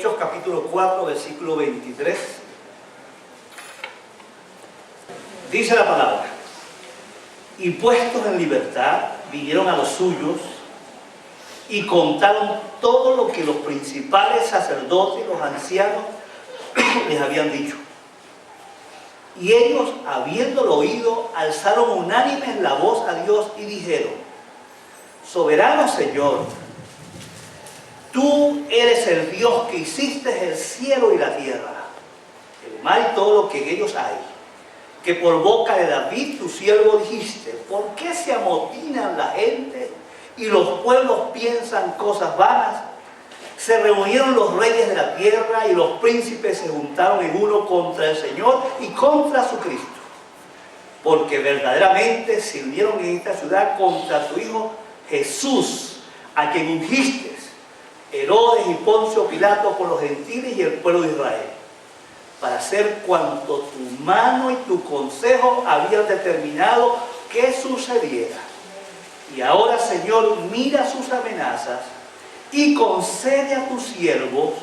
Hechos capítulo 4, versículo 23. Dice la palabra: y puestos en libertad, vinieron a los suyos y contaron todo lo que los principales sacerdotes y los ancianos les habían dicho. Y ellos, habiéndolo oído, alzaron unánimes la voz a Dios y dijeron: soberano Señor, tú eres el Dios que hiciste el cielo y la tierra, el mar y todo lo que en ellos hay, que por boca de David tu siervo dijiste: ¿por qué se amotinan la gente y los pueblos piensan cosas vanas? Se reunieron los reyes de la tierra y los príncipes se juntaron en uno contra el Señor y contra su Cristo, porque verdaderamente se unieron en esta ciudad contra tu Hijo Jesús, a quien ungiste, Herodes y Poncio Pilato, por los gentiles y el pueblo de Israel, para hacer cuanto tu mano y tu consejo habían determinado que sucediera. Y ahora, Señor, mira sus amenazas y concede a tus siervos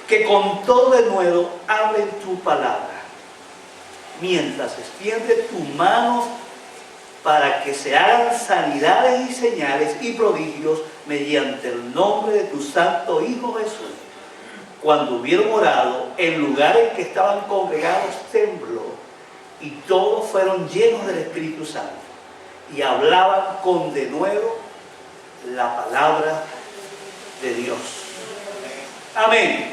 que con todo denuedo hablen tu palabra, mientras extiende tu mano para que se hagan sanidades y señales y prodigios mediante el nombre de tu santo Hijo Jesús. Cuando hubieron orado, el lugar en que estaban congregados tembló, y todos fueron llenos del Espíritu Santo y hablaban con denuedo la palabra de Dios. Amén.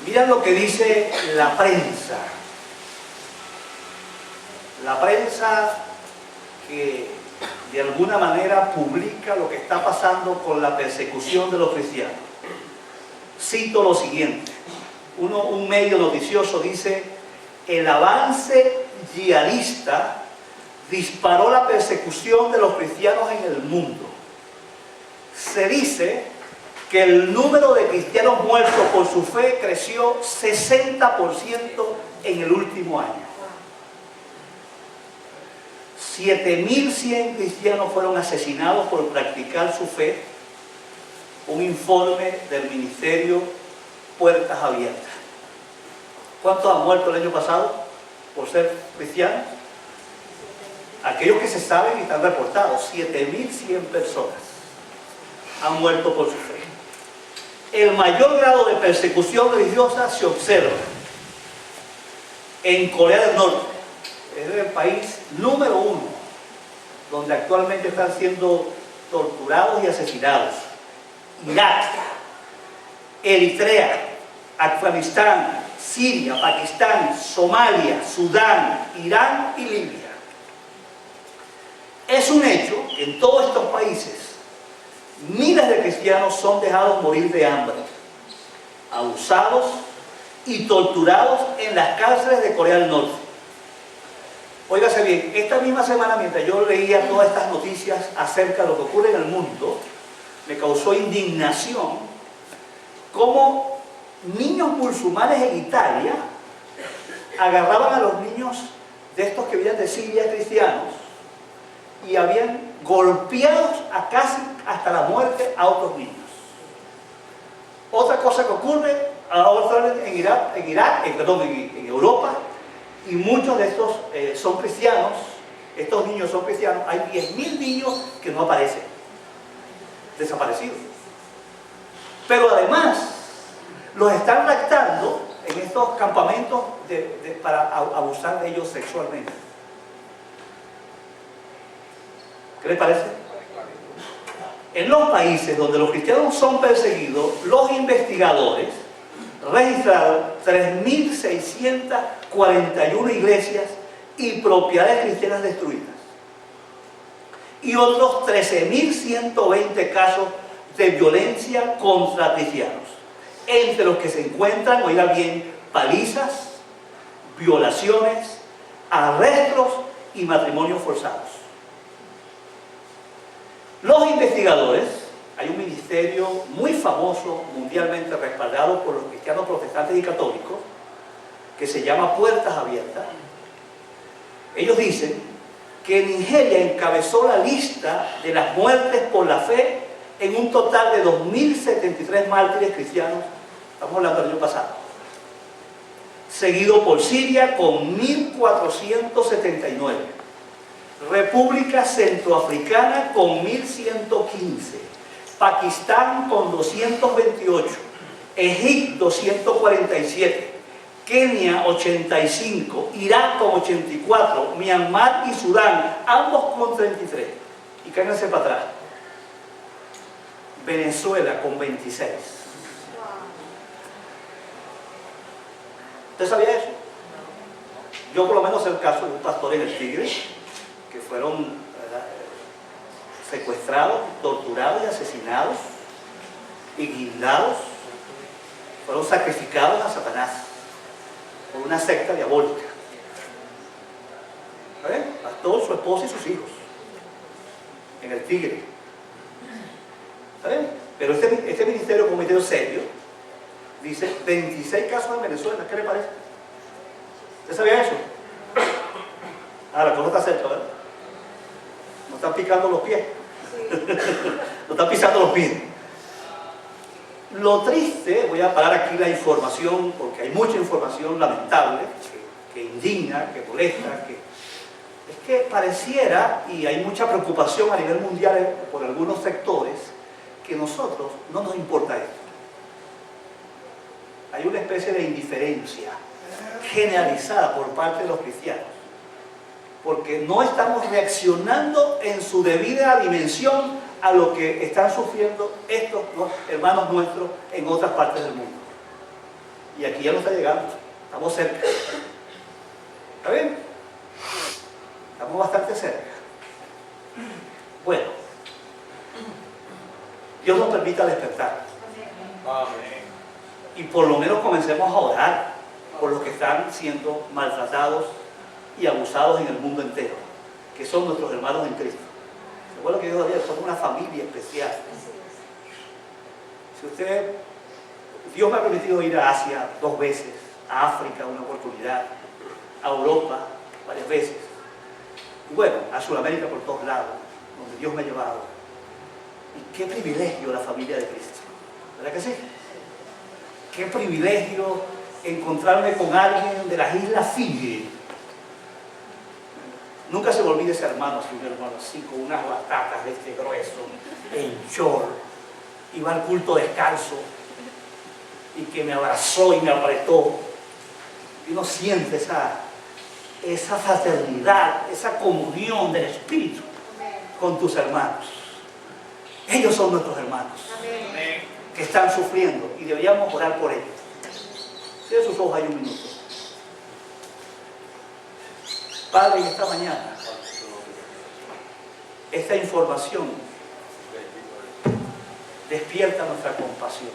Miren lo que dice la prensa. La prensa que de alguna manera publica lo que está pasando con la persecución de los cristianos. Cito lo siguiente. Un medio noticioso dice: el avance yihadista disparó la persecución de los cristianos en el mundo. Se dice que el número de cristianos muertos por su fe creció 60% en el último año. 7.100 cristianos fueron asesinados por practicar su fe. Un informe del ministerio Puertas Abiertas. ¿Cuántos han muerto el año pasado por ser cristianos? Aquellos que se saben y están reportados, 7.100 personas han muerto por su fe. El mayor grado de persecución religiosa se observa en Corea del Norte. Es el país número 1 donde actualmente están siendo torturados y asesinados. Irak, Eritrea, Afganistán, Siria, Pakistán, Somalia, Sudán, Irán y Libia. Es un hecho que en todos estos países miles de cristianos son dejados morir de hambre, abusados y torturados en las cárceles de Corea del Norte. Óigase bien, esta misma semana, mientras yo leía todas estas noticias acerca de lo que ocurre en el mundo, me causó indignación cómo niños musulmanes en Italia agarraban a los niños de estos que venían de Siria, cristianos, y habían golpeado a casi hasta la muerte a otros niños. Otra cosa que ocurre ahora en Europa, y muchos de estos son cristianos, estos niños son cristianos. Hay 10.000 niños que no aparecen, desaparecidos. Pero además los están raptando en estos campamentos para abusar de ellos sexualmente. ¿Qué les parece? En los países donde los cristianos son perseguidos, los investigadores registraron 3.641 iglesias y propiedades cristianas destruidas, y otros 13.120 casos de violencia contra cristianos, entre los que se encuentran, oiga bien, palizas, violaciones, arrestos y matrimonios forzados. Los investigadores, hay un ministerio muy famoso, mundialmente respaldado por los cristianos protestantes y católicos, que se llama Puertas Abiertas. Ellos dicen que Nigeria encabezó la lista de las muertes por la fe en un total de 2.073 mártires cristianos, estamos hablando del año pasado, seguido por Siria con 1.479, República Centroafricana con 1.115, Pakistán con 228, Egipto 147, Kenia 85, Irán con 84, Myanmar y Sudán, ambos con 33. Y cáiganse para atrás. Venezuela con 26. ¿Usted sabía eso? Yo por lo menos sé el caso de un pastor en el Tigre, que fueron secuestrados, torturados y asesinados y guindados, fueron sacrificados a Satanás por una secta diabólica. ¿Ven? Pastor, su esposa y sus hijos en el Tigre. ¿Ven? Pero este ministerio, como ministerio serio, dice 26 casos en Venezuela. ¿Qué le parece? ¿Usted sabía eso? Ah, la cosa está cerca, ¿verdad? No están picando los pies. No están pisando los pies. Lo triste, voy a parar aquí la información, porque hay mucha información lamentable, que indigna, que molesta, es que pareciera, y hay mucha preocupación a nivel mundial por algunos sectores, que nosotros no nos importa esto. Hay una especie de indiferencia generalizada por parte de los cristianos, porque no estamos reaccionando en su debida dimensión a lo que están sufriendo estos hermanos nuestros en otras partes del mundo. Y aquí ya no está llegando, estamos cerca. ¿Está bien? Estamos bastante cerca. Bueno, Dios nos permita despertar. Amén. Y por lo menos comencemos a orar por los que están siendo maltratados y abusados en el mundo entero, que son nuestros hermanos en Cristo. Recuerdo que yo decía, somos una familia especial. Si Dios me ha permitido ir a Asia 2 veces, a África una oportunidad, a Europa varias veces, y bueno, a Sudamérica por todos lados, donde Dios me ha llevado. Y qué privilegio la familia de Cristo, ¿verdad que sí? Qué privilegio encontrarme con alguien de las Islas Fiji. Nunca se me olvide ese hermano, así, un hermano así, con unas batatas de este grueso, en short, iba al culto descalzo, y que me abrazó y me apretó. Y uno siente esa fraternidad, esa comunión del Espíritu con tus hermanos. Ellos son nuestros hermanos, que están sufriendo, y deberíamos orar por ellos. Cierren sus ojos ahí un minuto. Padre, en esta mañana, esta información despierta nuestra compasión.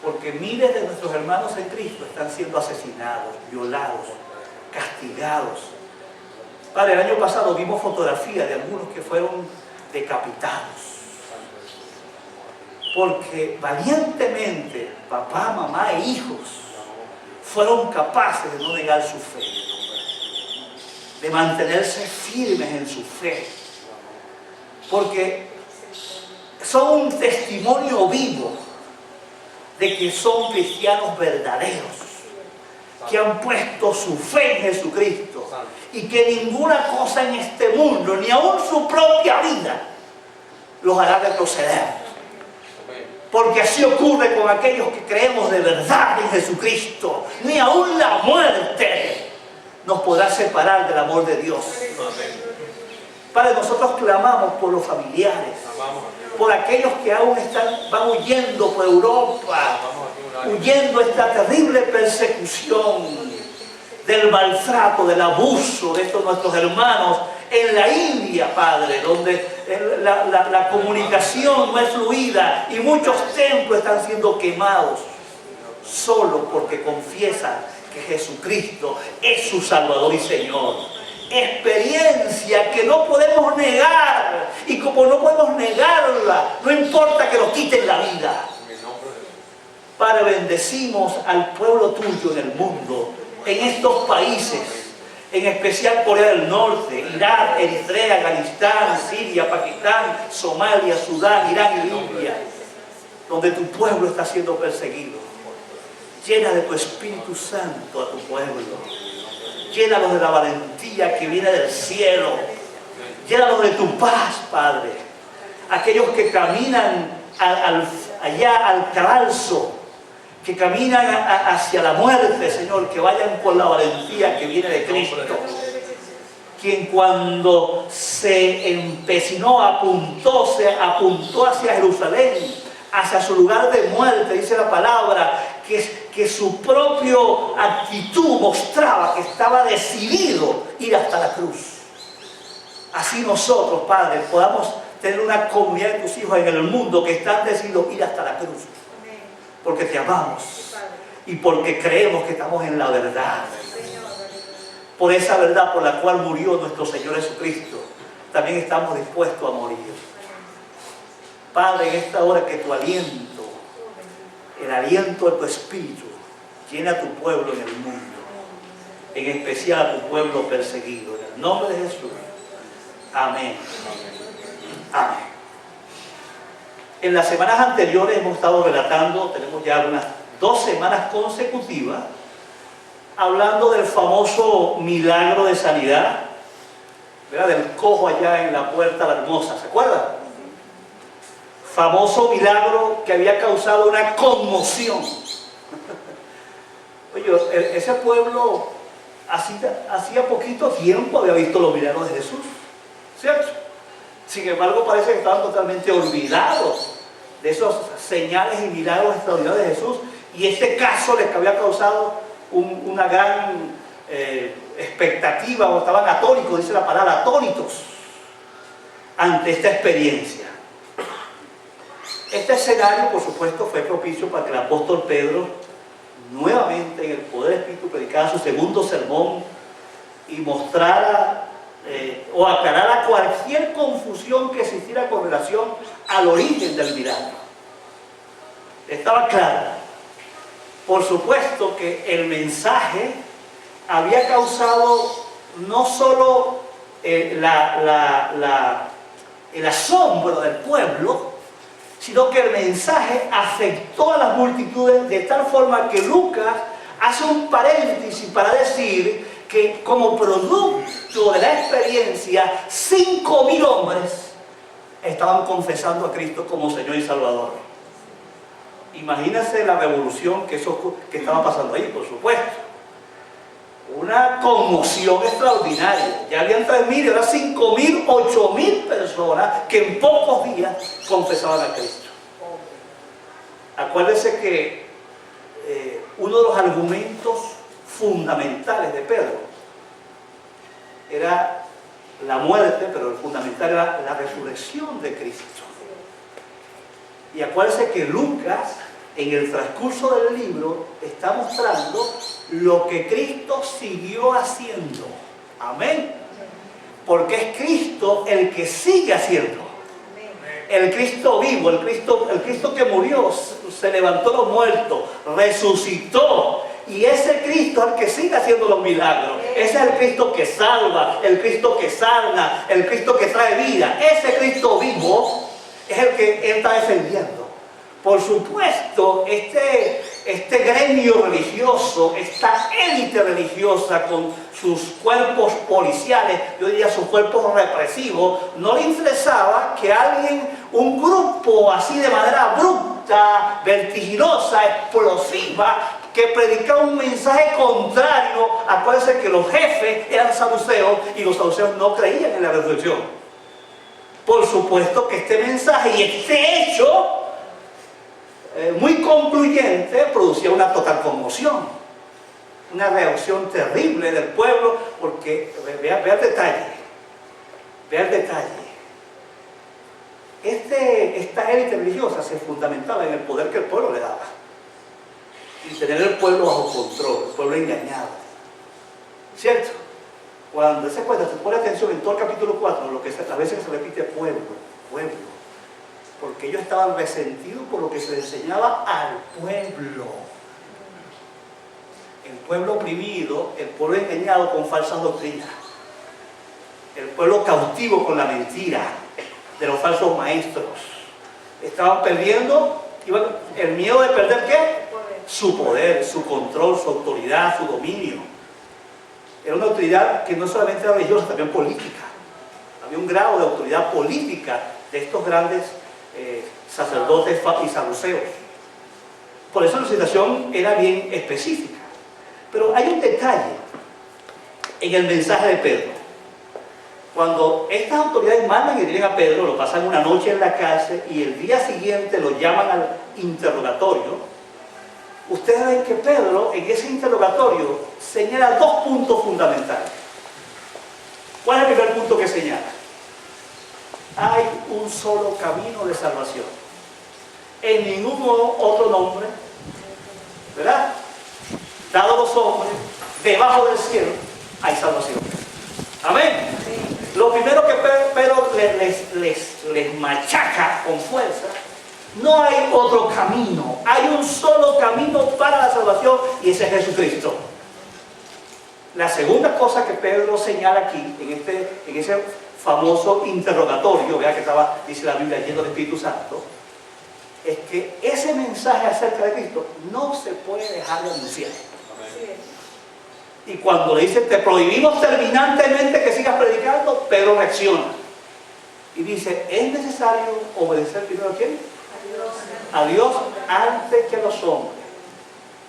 Porque miles de nuestros hermanos en Cristo están siendo asesinados, violados, castigados. Padre, el año pasado vimos fotografías de algunos que fueron decapitados. Porque valientemente, papá, mamá e hijos fueron capaces de no negar su fe, de mantenerse firmes en su fe, porque son un testimonio vivo de que son cristianos verdaderos, que han puesto su fe en Jesucristo y que ninguna cosa en este mundo, ni aun su propia vida, los hará retroceder. Porque así ocurre con aquellos que creemos de verdad en Jesucristo. Ni aún la muerte nos podrá separar del amor de Dios. Padre, nosotros clamamos por los familiares, por aquellos que aún van huyendo por Europa, huyendo esta terrible persecución, del maltrato, del abuso de estos nuestros hermanos en la India, Padre, donde la comunicación no es fluida y muchos templos están siendo quemados solo porque confiesan que Jesucristo es su Salvador y Señor. Experiencia que no podemos negar, y como no podemos negarla, no importa que nos quiten la vida. Padre, bendecimos al pueblo tuyo en el mundo, en estos países, en especial Corea del Norte, Irak, Eritrea, Afganistán, Siria, Pakistán, Somalia, Sudán, Irán y Libia, donde tu pueblo está siendo perseguido. Llena de tu Espíritu Santo a tu pueblo. Llénalos de la valentía que viene del cielo. Llénalos de tu paz, Padre. Aquellos que caminan allá al cadalso, que caminan hacia la muerte, Señor, que vayan con la valentía que viene de Cristo. Quien cuando se empecinó, apuntó hacia Jerusalén, hacia su lugar de muerte, dice la palabra, que su propia actitud mostraba que estaba decidido ir hasta la cruz. Así nosotros, Padre, podamos tener una comunidad de tus hijos en el mundo que están decididos ir hasta la cruz. Porque te amamos y porque creemos que estamos en la verdad. Por esa verdad por la cual murió nuestro Señor Jesucristo, también estamos dispuestos a morir. Padre, en esta hora que tu aliento, el aliento de tu Espíritu, llena a tu pueblo en el mundo, en especial a tu pueblo perseguido. En el nombre de Jesús. Amén. Amén. En las semanas anteriores hemos estado relatando, tenemos ya unas 2 semanas consecutivas, hablando del famoso milagro de sanidad, ¿verdad? Del cojo allá en la puerta la hermosa, ¿se acuerdan? Famoso milagro que había causado una conmoción. Oye, ese pueblo hacía poquito tiempo había visto los milagros de Jesús, ¿cierto? Sin embargo, parece que estaban totalmente olvidados de esos señales y milagros extraordinarios de Jesús, y este caso les había causado una gran expectativa, o estaban atónitos, dice la palabra, atónitos ante esta experiencia. Este escenario, por supuesto, fue propicio para que el apóstol Pedro, nuevamente en el poder del Espíritu, predicara su segundo sermón y mostrara o aclarara cualquier confusión que existiera con relación al origen del milagro. Estaba claro. Por supuesto que el mensaje había causado no solo el asombro del pueblo, sino que el mensaje afectó a las multitudes de tal forma que Lucas hace un paréntesis para decir que como producto de la experiencia, 5.000 hombres estaban confesando a Cristo como Señor y Salvador. Imagínense la revolución que estaba pasando ahí, por supuesto. Una conmoción extraordinaria. Ya habían 3.000, ahora 5.000, 8.000 personas que en pocos días confesaban a Cristo. Acuérdense que uno de los argumentos fundamentales de Pedro era la muerte, pero el fundamental era la resurrección de Cristo. Y acuérdense que Lucas, en el transcurso del libro, está mostrando lo que Cristo siguió haciendo. Amén. Porque es Cristo el que sigue haciendo. El Cristo vivo, el Cristo que murió, se levantó los muertos, resucitó. Y ese Cristo es el que sigue haciendo los milagros. Ese es el Cristo que salva, el Cristo que sana, el Cristo que trae vida. Ese Cristo vivo es el que Él está defendiendo. Por supuesto, este gremio religioso, esta élite religiosa con sus cuerpos policiales, yo diría sus cuerpos represivos, no le interesaba que alguien, un grupo así de manera abrupta, vertiginosa, explosiva, que predicaba un mensaje contrario. Acuérdense que los jefes eran saduceos y los saduceos no creían en la resurrección. Por supuesto que este mensaje y este hecho muy concluyente producía una total conmoción, una reacción terrible del pueblo, porque vea el detalle, vea el detalle. Esta élite religiosa se fundamentaba en el poder que el pueblo le daba y tener el pueblo bajo control, el pueblo engañado, ¿cierto? Cuando se cuenta, se pone atención en todo el capítulo 4, lo que a veces se repite pueblo, pueblo. Porque ellos estaban resentidos por lo que se le enseñaba al pueblo. El pueblo oprimido, el pueblo engañado con falsas doctrinas. El pueblo cautivo con la mentira de los falsos maestros. Estaban perdiendo, el miedo de perder ¿qué? Su poder, su control, su autoridad, su dominio. Era una autoridad que no solamente era religiosa, también política. Había un grado de autoridad política de estos grandes sacerdotes y saduceos. Por eso la situación era bien específica. Pero hay un detalle en el mensaje de Pedro. Cuando estas autoridades mandan y tienen a Pedro, lo pasan una noche en la cárcel y el día siguiente lo llaman al interrogatorio, ustedes ven que Pedro en ese interrogatorio señala dos puntos fundamentales. ¿Cuál es el primer punto que señala? Hay un solo camino de salvación. En ningún otro nombre, ¿verdad?, dado a los hombres, debajo del cielo, hay salvación. Amén. Lo primero que Pedro les machaca con fuerza: no hay otro camino, hay un solo camino para la salvación y ese es Jesucristo. La segunda cosa que Pedro señala aquí, en ese famoso interrogatorio, vea que estaba, dice la Biblia, lleno del Espíritu Santo, es que ese mensaje acerca de Cristo no se puede dejar de anunciar. Y cuando le dice, te prohibimos terminantemente que sigas predicando, Pedro reacciona y dice, es necesario obedecer primero ¿a quién? A Dios antes que a los hombres,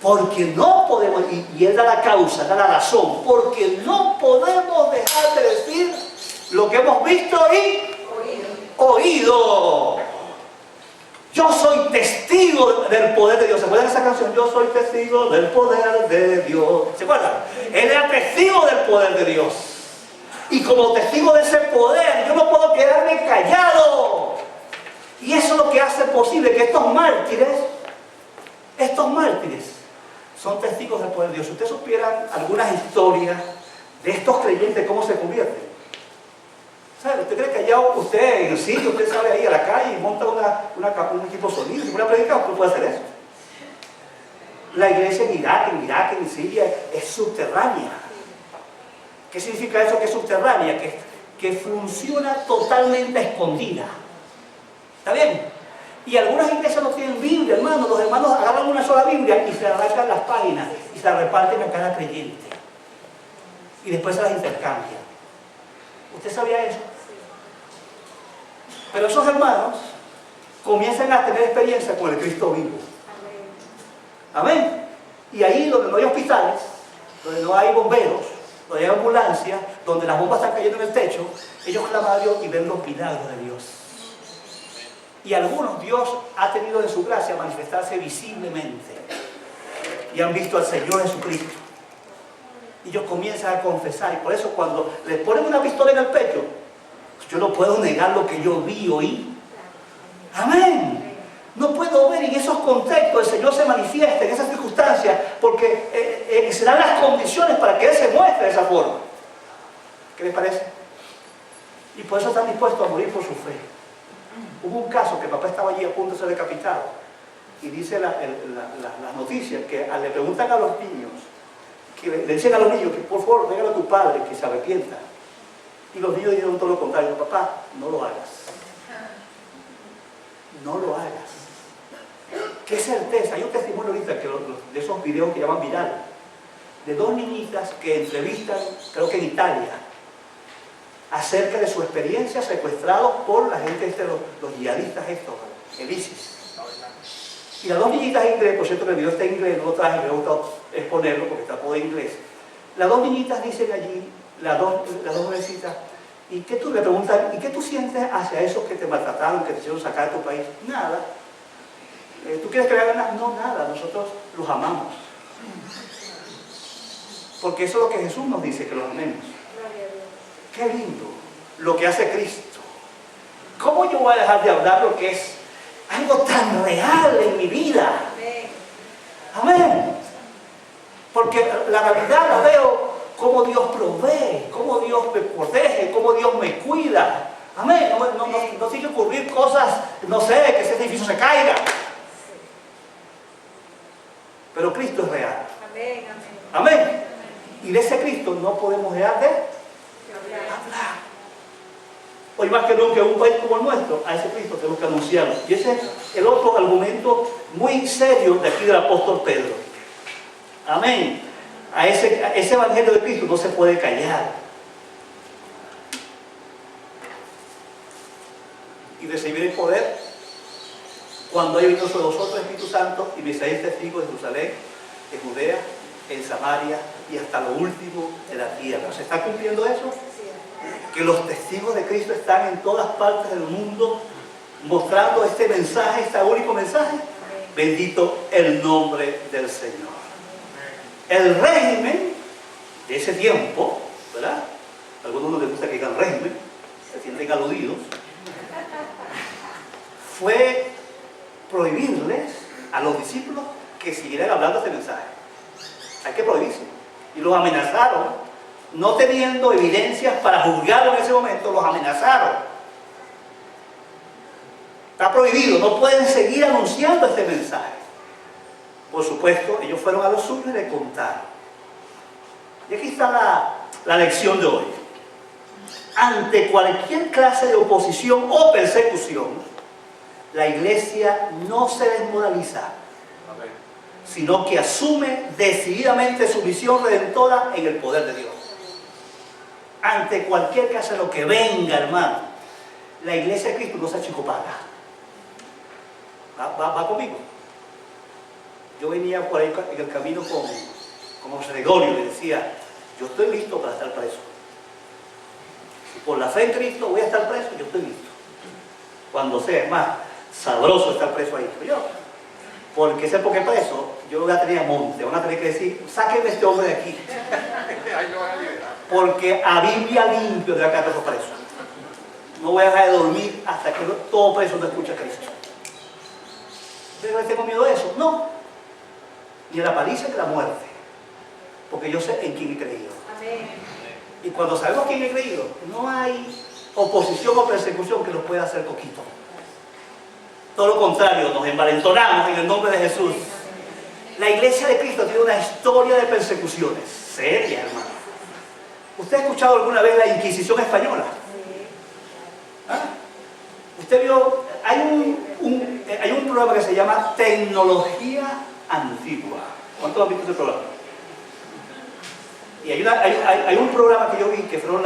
porque no podemos, y él da la causa, da la razón, porque no podemos dejar de decir lo que hemos visto y oído. Yo soy testigo del poder de Dios. ¿Se acuerdan de esa canción? Yo soy testigo del poder de Dios. ¿Se acuerdan? Él era testigo del poder de Dios. Y como testigo de ese poder, yo no puedo quedarme callado. Y eso es lo que hace posible que estos mártires son testigos del poder de Dios. Si ustedes supieran algunas historias de estos creyentes, cómo se convierten. ¿Sabe? ¿Usted cree que allá usted en el sitio, usted sale ahí a la calle y monta un equipo sonido y se pone a predicar? ¿Usted puede hacer eso? La iglesia en Irak, en Siria, es subterránea. ¿Qué significa eso que es subterránea? Que funciona totalmente escondida. ¿Está bien? Y algunas iglesias no tienen Biblia, hermano. Los hermanos agarran una sola Biblia y se arrancan las páginas y se la reparten a cada creyente. Y después se las intercambian. ¿Usted sabía eso? Pero esos hermanos comienzan a tener experiencia con el Cristo vivo. Amén. Y ahí donde no hay hospitales, donde no hay bomberos, donde hay ambulancias, donde las bombas están cayendo en el techo, ellos claman a Dios y ven los milagros de Dios. Y algunos Dios ha tenido de su gracia manifestarse visiblemente. Y han visto al Señor Jesucristo. Y ellos comienzan a confesar. Y por eso cuando les ponen una pistola en el pecho, yo no puedo negar lo que yo vi y oí. Amén. No puedo ver en esos contextos el Señor se manifiesta en esas circunstancias porque se dan las condiciones para que Él se muestre de esa forma. ¿Qué les parece? Y por eso están dispuestos a morir por su fe. Hubo un caso que el papá estaba allí a punto de ser decapitado y dice las noticias que le preguntan a los niños, que le dicen a los niños que por favor dígale a tu padre que se arrepienta, y los niños dijeron todo lo contrario: papá, no lo hagas, no lo hagas. Qué certeza. Hay un testimonio ahorita de esos videos que llaman viral, de dos niñitas que entrevistan, creo que en Italia, acerca de su experiencia secuestrados por la gente, los yihadistas estos, el ISIS. Y las dos niñitas en inglés, por cierto que el video está en inglés, no lo traje, me gusta exponerlo porque está todo en inglés. Las dos niñitas dicen allí, las dos jovencitas, ¿y qué tú le preguntan? ¿Y qué tú sientes hacia esos que te maltrataron, que te hicieron sacar de tu país? Nada. ¿Tú quieres que le hagan nada? No, nada, nosotros los amamos. Porque eso es lo que Jesús nos dice, que los amemos. Qué lindo lo que hace Cristo. ¿Cómo yo voy a dejar de hablar lo que es algo tan real en mi vida? Amén. Porque la realidad la veo como Dios provee, como Dios me protege, como Dios me cuida. Amén. No tiene que ocurrir cosas, no sé, que ese edificio se caiga. Pero Cristo es real. Amén. Y de ese Cristo no podemos dejar de hablar. Hoy más que nunca en un país como el nuestro, a ese Cristo tenemos que anunciarlo. Y ese es el otro argumento muy serio de aquí del apóstol Pedro. Amén. A ese evangelio de Cristo no se puede callar. Y recibir el poder cuando haya venido sobre vosotros el Espíritu Santo y me seáis testigos en Jerusalén, en Judea, en Samaria y hasta lo último de la tierra. ¿Se está cumpliendo eso? Que los testigos de Cristo están en todas partes del mundo mostrando este mensaje, este único mensaje. Bendito el nombre del Señor. El régimen de ese tiempo, ¿verdad? A algunos no les gusta que digan régimen, se sienten aludidos. Fue prohibirles a los discípulos que siguieran hablando este mensaje. Hay que prohibírselo. Y los amenazaron. No teniendo evidencias para juzgarlo en ese momento, los amenazaron. Está prohibido, no pueden seguir anunciando este mensaje. Por supuesto, ellos fueron a los suyos y le contaron. Y aquí está la lección de hoy. Ante cualquier clase de oposición o persecución, la iglesia no se desmoraliza, sino que asume decididamente su misión redentora en el poder de Dios. Ante cualquier caso de lo que venga, hermano, la iglesia de Cristo no se achicopala. ¿Va conmigo? Yo venía por ahí en el camino con José Gregorio y le decía, yo estoy listo para estar preso. Si por la fe en Cristo voy a estar preso, yo estoy listo. Cuando sea, es más sabroso estar preso ahí. Pero yo, porque sé por qué preso, yo voy a tener a monte, van a tener que decir, sáquenme este hombre de aquí. Ahí lo van a liberar. Porque a Biblia limpio de acá preso preso. No voy a dejar de dormir hasta que todo preso no escuche a Cristo. ¿Ustedes no tengo miedo de eso? No. Ni a la paliza ni a la muerte. Porque yo sé en quién he creído. Amén. Y cuando sabemos quién he creído, no hay oposición o persecución que nos pueda hacer poquito. Todo lo contrario, nos envalentonamos en el nombre de Jesús. La iglesia de Cristo tiene una historia de persecuciones seria, hermano. ¿Usted ha escuchado alguna vez la Inquisición española? ¿Ah? Usted vio, hay un programa que se llama Tecnología Antigua. ¿Cuántos han visto ese programa? Y hay un programa que yo vi que fueron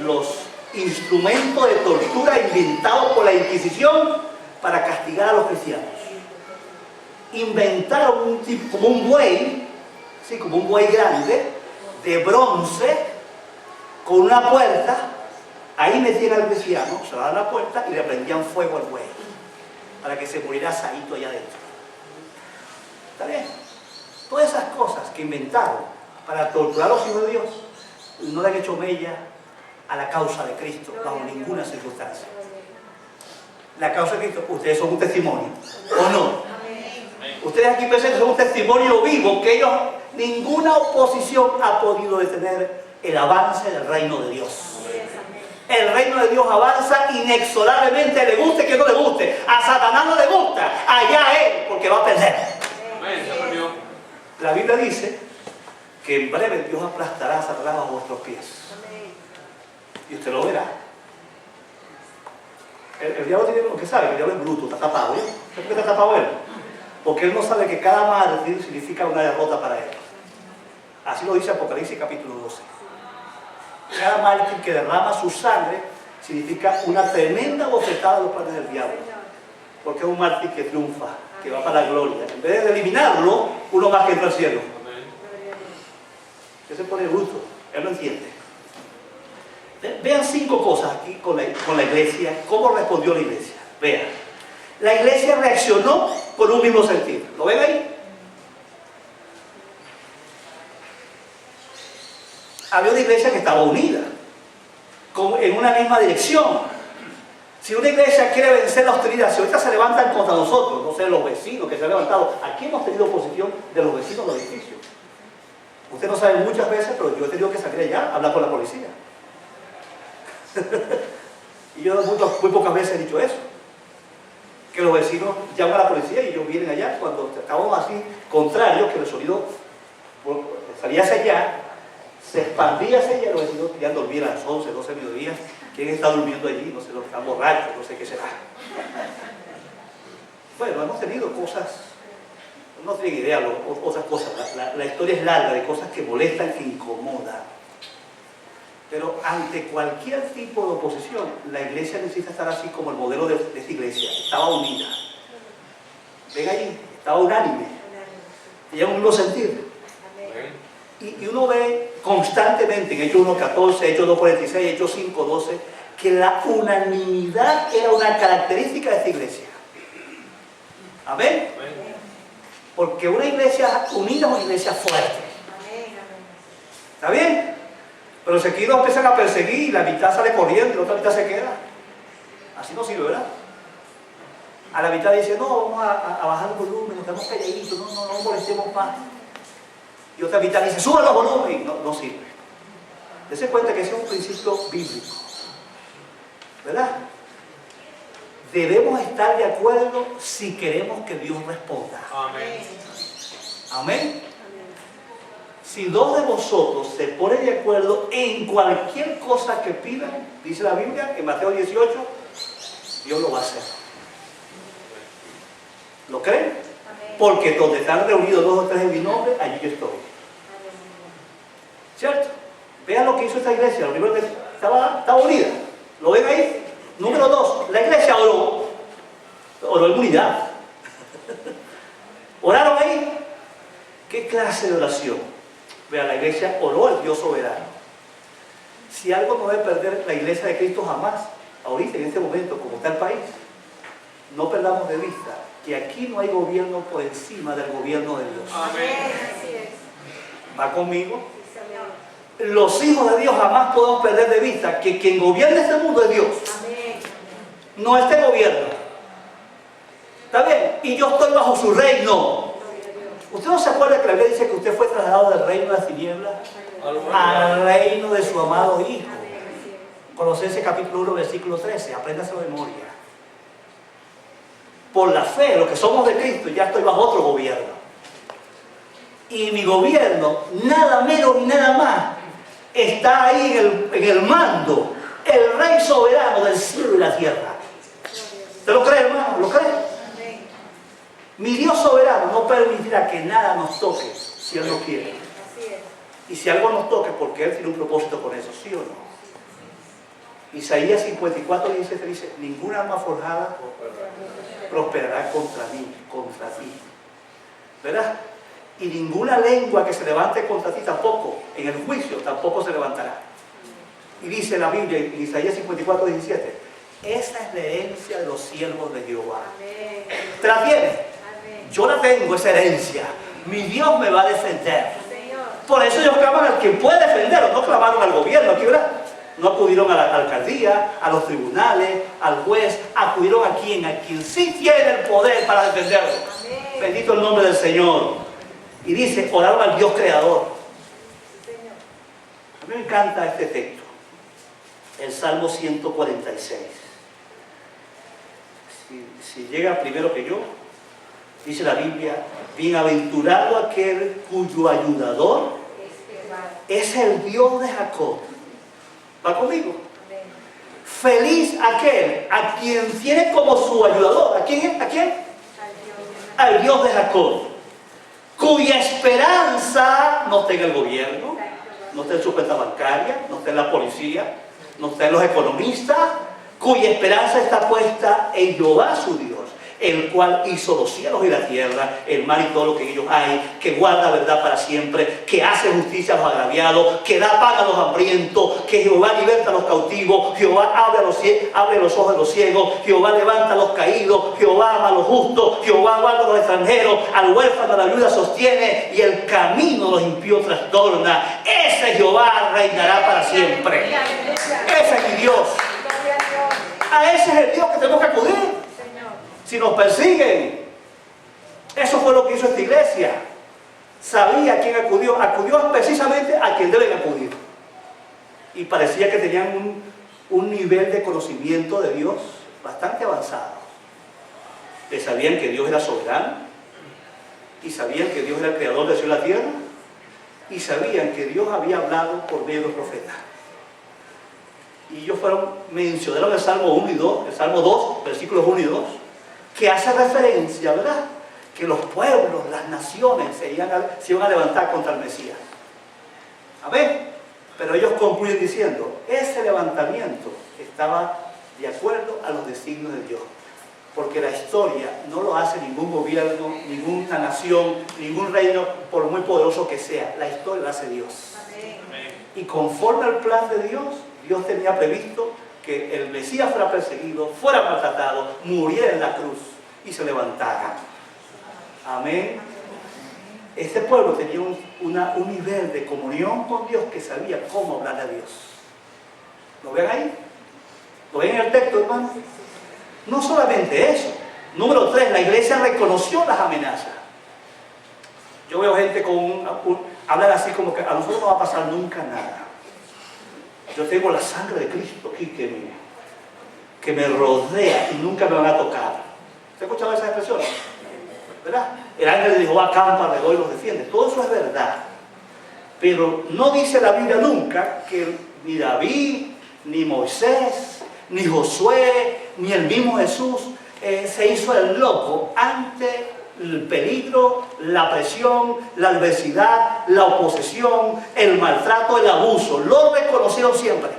los instrumentos de tortura inventados por la Inquisición para castigar a los cristianos. Inventaron un tipo, como un buey, ¿sí? Como un buey grande, de bronce, con una puerta. Ahí metían al cristiano, cerraban la puerta y le prendían fuego al buey, para que se muriera asadito allá adentro. ¿Está bien? Todas esas cosas que inventaron para torturar a los hijos de Dios no le han hecho mella a la causa de Cristo bajo ninguna circunstancia. La causa de Cristo, ustedes son un testimonio, ¿o no? Ustedes aquí presentes son un testimonio vivo que ellos, ninguna oposición ha podido detener el avance del reino de Dios. El reino de Dios avanza inexorablemente, le guste que no le guste. A Satanás no le gusta, allá él, porque va a perder. La Biblia dice que en breve Dios aplastará a Satanás bajo vuestros pies. Y usted lo verá. El diablo tiene lo que sabe, que el diablo es bruto, está tapado. ¿Sabes por qué está tapado él? Porque él no sabe que cada mártir significa una derrota para él. Así lo dice Apocalipsis capítulo 12. Cada mártir que derrama su sangre significa una tremenda bofetada de los planes del diablo. Porque es un mártir que triunfa, que va para la gloria. En vez de eliminarlo, uno más que entra al cielo. Él se pone bruto, él no entiende. Vean 5 cosas aquí con la iglesia, cómo respondió la iglesia. Vean, la iglesia reaccionó con un mismo sentido. ¿Lo ven ahí? Había una iglesia que estaba unida, en una misma dirección. Si una iglesia quiere vencer la hostilidad, si ahorita se levantan contra nosotros, no sé, los vecinos que se han levantado, aquí hemos tenido oposición de los vecinos del edificio. Usted no sabe muchas veces, pero yo he tenido que salir allá a hablar con la policía. Y yo muy pocas veces he dicho eso. Que los vecinos llaman a la policía y ellos vienen allá cuando estamos así contrarios, que el sonido salía hacia allá, se expandía hacia allá, los vecinos ya dormían a las 11, 12 de mediodía. ¿Quién está durmiendo allí? No sé, los que están borrachos, no sé qué será. Bueno, hemos tenido cosas, no tienen idea, otras cosas. La historia es larga de cosas que molestan, que incomodan. Pero ante cualquier tipo de oposición, la iglesia necesita estar así como el modelo de esta iglesia. Estaba unida. Ven allí, estaba unánime. Tenía un mismo sentir. Y uno ve constantemente en Hechos 1.14, Hechos 2.46, Hechos 5.12, que la unanimidad era una característica de esta iglesia. ¿Amén? Porque una iglesia unida es una iglesia fuerte. ¿Está bien? Pero seguidos empiezan a perseguir y la mitad sale corriendo y la otra mitad se queda. Así no sirve, ¿verdad? A la mitad dice, no, vamos a bajar el volumen, nos quedamos calladitos, no molestemos más. Y otra mitad dice, sube los volúmenes. No sirve. Dese cuenta que ese es un principio bíblico. ¿Verdad? Debemos estar de acuerdo si queremos que Dios responda. Amén. Amén. Si dos de vosotros se ponen de acuerdo en cualquier cosa que pidan, dice la Biblia en Mateo 18, Dios lo va a hacer. ¿Lo creen? Porque donde están reunidos dos o tres en mi nombre, allí yo estoy. ¿Cierto? Vean lo que hizo esta iglesia. Estaba unida. ¿Lo ven ahí? Número 2, la iglesia oró en unidad. ¿Oraron ahí? ¿Qué clase de oración? Vean, la iglesia oró al Dios soberano. Si algo no debe perder la iglesia de Cristo jamás, ahorita en este momento, como está el país, no perdamos de vista que aquí no hay gobierno por encima del gobierno de Dios. Amén. ¿Va conmigo? Los hijos de Dios jamás podemos perder de vista que quien gobierna este mundo es Dios. No este gobierno. ¿Está bien? Y yo estoy bajo su reino. ¿Usted no se acuerda que la Biblia dice que usted fue trasladado del reino de las tinieblas al reino de su amado Hijo? Colosenses capítulo 1, versículo 13. Apréndase de memoria. Por la fe, los que somos de Cristo, ya estoy bajo otro gobierno. Y mi gobierno, nada menos ni nada más, está ahí en el mando, el Rey soberano del cielo y la tierra. ¿Usted lo cree, hermano? ¿Lo cree? Mi Dios soberano no permitirá que nada nos toque si Él no quiere. Y si algo nos toque, porque Él tiene un propósito con eso, ¿sí o no? Isaías 54, 17 dice, ninguna arma forjada prosperará contra mí, contra ti. ¿Verdad? Y ninguna lengua que se levante contra ti tampoco, en el juicio tampoco se levantará. Y dice la Biblia en Isaías 54, 17, esa es la herencia de los siervos de Jehová. ¿Te la tienes? Yo la tengo, esa herencia. Mi Dios me va a defender. Por eso ellos claman al que puede defenderlo, no clamaron al gobierno, aquí, ¿verdad? No acudieron a la alcaldía, a los tribunales, al juez, acudieron a quien sí tiene el poder para defenderlo. Bendito el nombre del Señor. Y dice, oraron al Dios creador. A mí me encanta este texto. El Salmo 146. Si llega primero que yo, dice la Biblia, bienaventurado aquel cuyo ayudador es el Dios de Jacob. ¿Va conmigo? Feliz aquel a quien tiene como su ayudador. ¿A quién es? ¿A quién? Al Dios de Jacob, cuya esperanza no está en el gobierno, no está en su cuenta bancaria, no está en la policía, no está en los economistas, cuya esperanza está puesta en Jehová su Dios, el cual hizo los cielos y la tierra, el mar y todo lo que en ellos hay, que guarda verdad para siempre, que hace justicia a los agraviados, que da pan a los hambrientos, que Jehová liberta a los cautivos, Jehová abre los ojos de los ciegos, Jehová levanta a los caídos, Jehová ama a los justos, Jehová guarda a los extranjeros, al huérfano a la viuda sostiene, y el camino de los impíos trastorna. Ese Jehová reinará para siempre. Ese es mi Dios. A ese es el Dios que tenemos que acudir. Si nos persiguen, eso fue lo que hizo esta iglesia. Sabía a quién acudió. Acudió precisamente a quien deben acudir. Y parecía que tenían un nivel de conocimiento de Dios bastante avanzado. Que sabían que Dios era soberano. Y sabían que Dios era el creador del cielo y la tierra. y sabían que Dios había hablado por medio de los profetas. Y ellos mencionaron el Salmo 1 y 2, el Salmo 2, versículos 1 y 2, que hace referencia, ¿verdad?, que los pueblos, las naciones se iban a levantar contra el Mesías. Amén. Pero ellos concluyen diciendo, ese levantamiento estaba de acuerdo a los designios de Dios. Porque la historia no lo hace ningún gobierno, ninguna nación, ningún reino, por muy poderoso que sea. La historia la hace Dios. Amén. Y conforme al plan de Dios, Dios tenía previsto que el Mesías fuera perseguido, fuera maltratado, muriera en la cruz y se levantara. Amén. Este pueblo tenía un nivel de comunión con Dios que sabía cómo hablar a Dios. ¿Lo ven ahí? ¿Lo ven en el texto, hermano? No solamente eso. Número 3, la iglesia reconoció las amenazas. Yo veo gente hablar así como que a nosotros no va a pasar nunca nada. Yo tengo la sangre de Cristo aquí que me rodea y nunca me van a tocar. ¿Usted ha escuchado esas expresiones? ¿Verdad? El ángel le dijo, acampa alrededor y los defiende. Todo eso es verdad. Pero no dice la Biblia nunca que ni David, ni Moisés, ni Josué, ni el mismo Jesús se hizo el loco ante el peligro, la presión, la adversidad, la oposición, el maltrato, el abuso. Lo reconocieron siempre.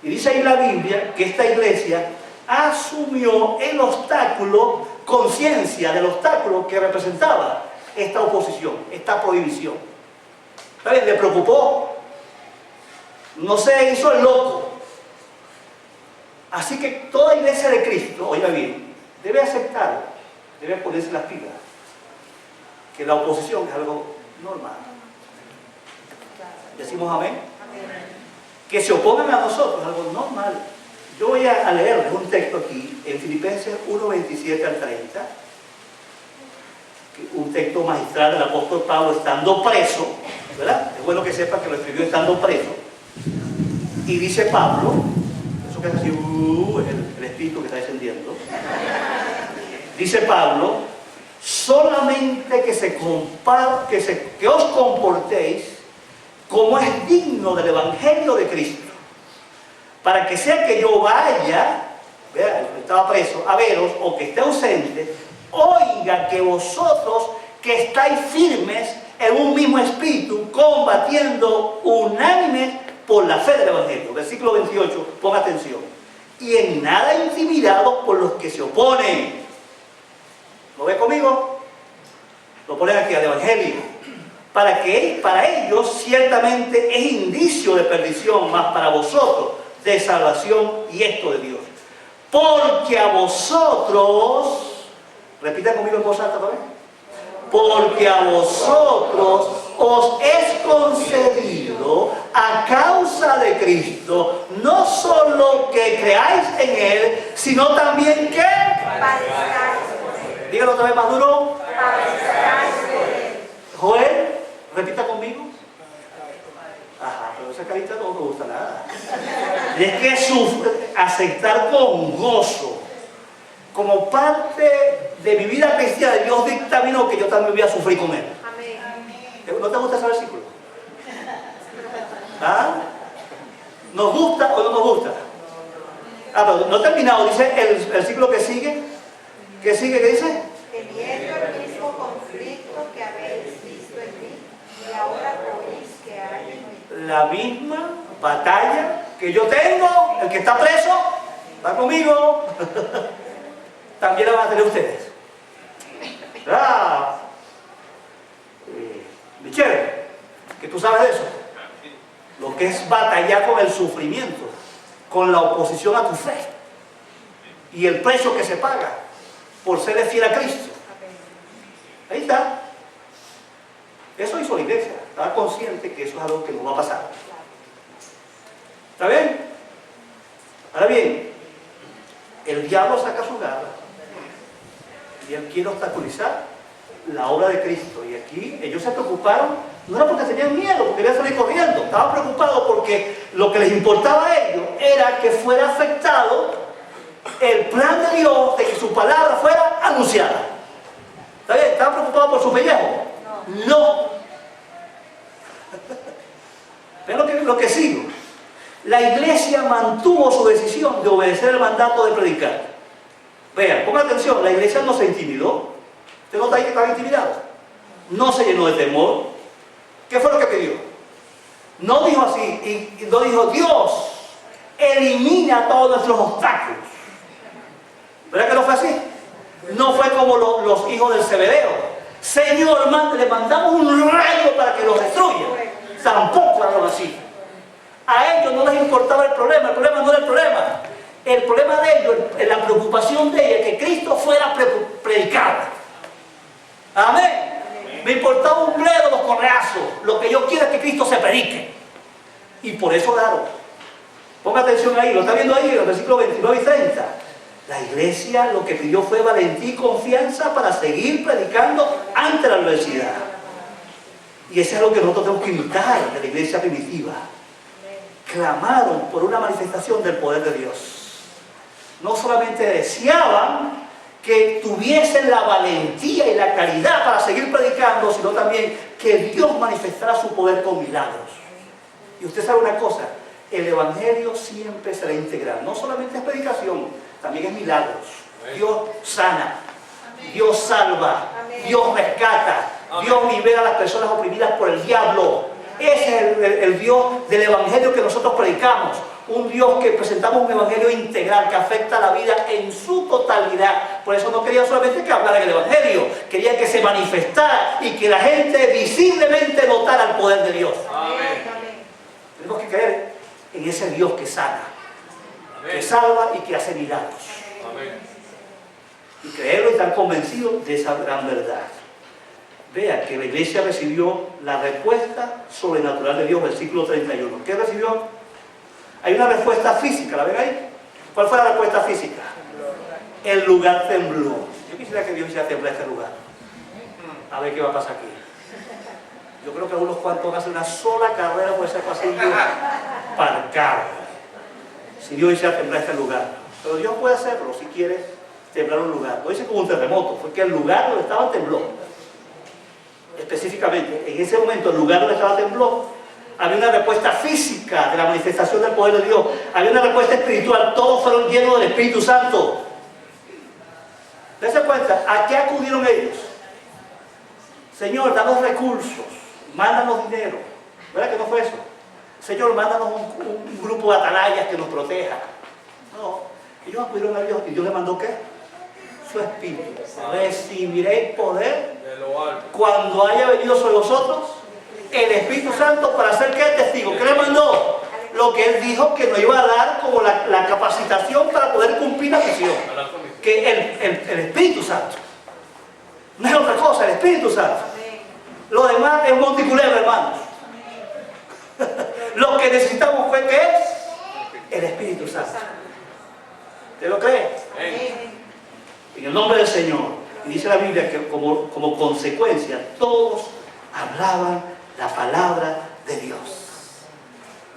Y dice ahí la Biblia que esta iglesia asumió el obstáculo, conciencia del obstáculo que representaba esta oposición, esta prohibición. ¿Sabes? Le preocupó. No se hizo el loco. Así que toda iglesia de Cristo, oiga bien, debe aceptar, debe ponerse las pilas, que la oposición es algo normal. ¿Decimos amén? Que se opongan a nosotros es algo normal. Yo voy a leerles un texto aquí, en Filipenses 1, 27 al 30, un texto magistral del apóstol Pablo estando preso, ¿verdad? Es bueno que sepan que lo escribió estando preso. Y dice Pablo, eso que es así, el espíritu que está descendiendo. Dice Pablo, solamente que os comportéis como es digno del Evangelio de Cristo, para que sea que yo vaya, vea, estaba preso, a veros, o que esté ausente, oiga que vosotros que estáis firmes en un mismo espíritu, combatiendo unánimes por la fe del Evangelio. Versículo 28, ponga atención. Y en nada intimidados por los que se oponen. ¿Lo ve conmigo? Lo ponen aquí al Evangelio. Para ellos ciertamente es indicio de perdición, mas para vosotros de salvación, y esto de Dios. Porque a vosotros, repita conmigo en voz alta también, porque a vosotros os es concedido a causa de Cristo, no solo que creáis en Él, sino también que dígalo otra vez más duro. Joel, repita conmigo. Ajá, pero esa carita no me gusta nada. Y es que aceptar con gozo, como parte de mi vida cristiana, Dios dictaminó que yo también voy a sufrir con Él. Amén. ¿No te gusta ese versículo? ¿Ah? ¿Nos gusta o no nos gusta? Ah, pero no he terminado, dice el versículo que sigue. ¿Qué sigue? ¿Qué dice? Teniendo el mismo conflicto que habéis visto en mí, y ahora oís que hay en mí. La misma batalla que yo tengo, el que está preso, va conmigo. También la van a tener ustedes. ¿Verdad? Michelle, que tú sabes de eso. Lo que es batallar con el sufrimiento, con la oposición a tu fe y el precio que se paga por ser fiel a Cristo. Ahí está. Eso hizo la iglesia. Estaba consciente que eso es algo que no va a pasar. ¿Está bien? Ahora bien, el diablo saca su garra y él quiere obstaculizar la obra de Cristo. Y aquí ellos se preocuparon, no era porque tenían miedo, porque querían salir corriendo. Estaban preocupados porque lo que les importaba a ellos era que fuera afectado el plan de Dios de que su palabra fuera anunciada. ¿Está bien? ¿Estaban preocupados por su pellejo? No. Vean lo que sigo. La iglesia mantuvo su decisión de obedecer el mandato de predicar. Vean, pongan atención, la iglesia no se intimidó. ¿Usted nota ahí que estaba intimidado? No se llenó de temor. ¿Qué fue lo que pidió? No dijo así, y no dijo, Dios, elimina todos nuestros obstáculos. ¿Verdad que no fue así? No fue como los hijos del Zebedeo. Señor, le mandamos un rayo para que los destruya. Tampoco hablaron así. A ellos no les importaba el problema no era el problema. El problema de ellos, la preocupación de ellos, que Cristo fuera predicado. Amén. Me importaba un bledo los correazos. Lo que yo quiero es que Cristo se predique. Y por eso oraron. Ponga atención ahí, lo está viendo ahí en los versículos 29 y 30. La iglesia lo que pidió fue valentía y confianza para seguir predicando ante la adversidad. Y eso es lo que nosotros tenemos que imitar de la iglesia primitiva. Clamaron por una manifestación del poder de Dios. No solamente deseaban que tuviesen la valentía y la caridad para seguir predicando, sino también que Dios manifestara su poder con milagros. Y usted sabe una cosa, el evangelio siempre será integral. No solamente es predicación, también es milagros. Dios sana, Dios salva, Dios rescata, Dios libera a las personas oprimidas por el diablo. Ese es el Dios del evangelio que nosotros predicamos. Un Dios que presentamos un evangelio integral que afecta a la vida en su totalidad. Por eso no querían solamente que hablara del evangelio, querían que se manifestara y que la gente visiblemente notara el poder de Dios. Amén. Tenemos que creer en ese Dios que sana, que salva y que hace milagros. Amén. Y creerlo y estar convencido de esa gran verdad. Vea que la iglesia recibió la respuesta sobrenatural de Dios, versículo 31. ¿Qué recibió? Hay una respuesta física, ¿la ven ahí? ¿Cuál fue la respuesta física? El lugar tembló. Yo quisiera que Dios hiciera temblar este lugar. A ver qué va a pasar aquí. Yo creo que unos cuantos hacen una sola carrera por ese pasillo parcado. Si Dios hiciera temblar este lugar. Pero Dios puede hacerlo si quiere temblar un lugar. Lo dice como un terremoto, fue que el lugar donde estaba tembló. Específicamente, en ese momento, el lugar donde estaba tembló, había una respuesta física de la manifestación del poder de Dios, había una respuesta espiritual, todos fueron llenos del Espíritu Santo. Dense cuenta, ¿a qué acudieron ellos? Señor, danos recursos, mándanos dinero. ¿Verdad que no fue eso? Señor, mándanos un grupo de atalayas que nos proteja. No, ellos acudieron a Dios y Dios les mandó ¿qué? Su Espíritu. Recibiréis poder cuando haya venido sobre vosotros el Espíritu Santo para hacer ¿qué? Testigo. ¿Qué le mandó? Lo que Él dijo que nos iba a dar como la capacitación para poder cumplir la misión. Que el Espíritu Santo. No es otra cosa, el Espíritu Santo. Lo demás es monticulero, hermanos. Lo que necesitamos fue ¿qué es? El Espíritu Santo. ¿Usted lo cree? En el nombre del Señor. Y dice la Biblia que como consecuencia todos hablaban la palabra de Dios.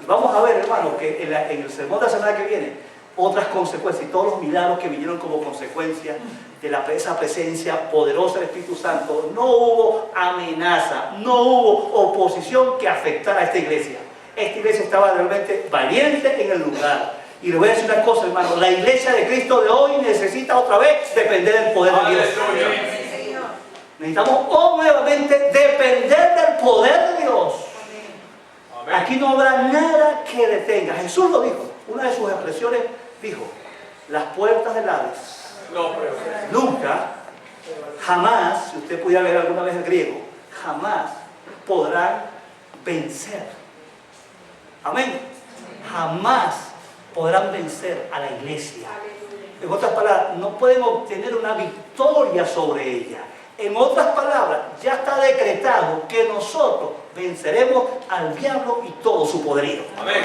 Y vamos a ver, hermano, que en el sermón de la semana que viene, otras consecuencias y todos los milagros que vinieron como consecuencia de esa presencia poderosa del Espíritu Santo. No hubo amenaza, no hubo oposición que afectara a esta iglesia. Esta iglesia estaba realmente valiente en el lugar. Y le voy a decir una cosa, hermano, la iglesia de Cristo de hoy necesita otra vez depender del poder de Dios. Necesitamos nuevamente depender del poder de Dios. Aquí no habrá nada que detenga. Jesús lo dijo, una de sus expresiones dijo, las puertas del Hades nunca, jamás, si usted pudiera ver alguna vez el griego, jamás podrán vencer. Amén. Jamás podrán vencer a la iglesia. En otras palabras, no pueden obtener una victoria sobre ella. En otras palabras, ya está decretado que nosotros venceremos al diablo y todo su poderío. Amén.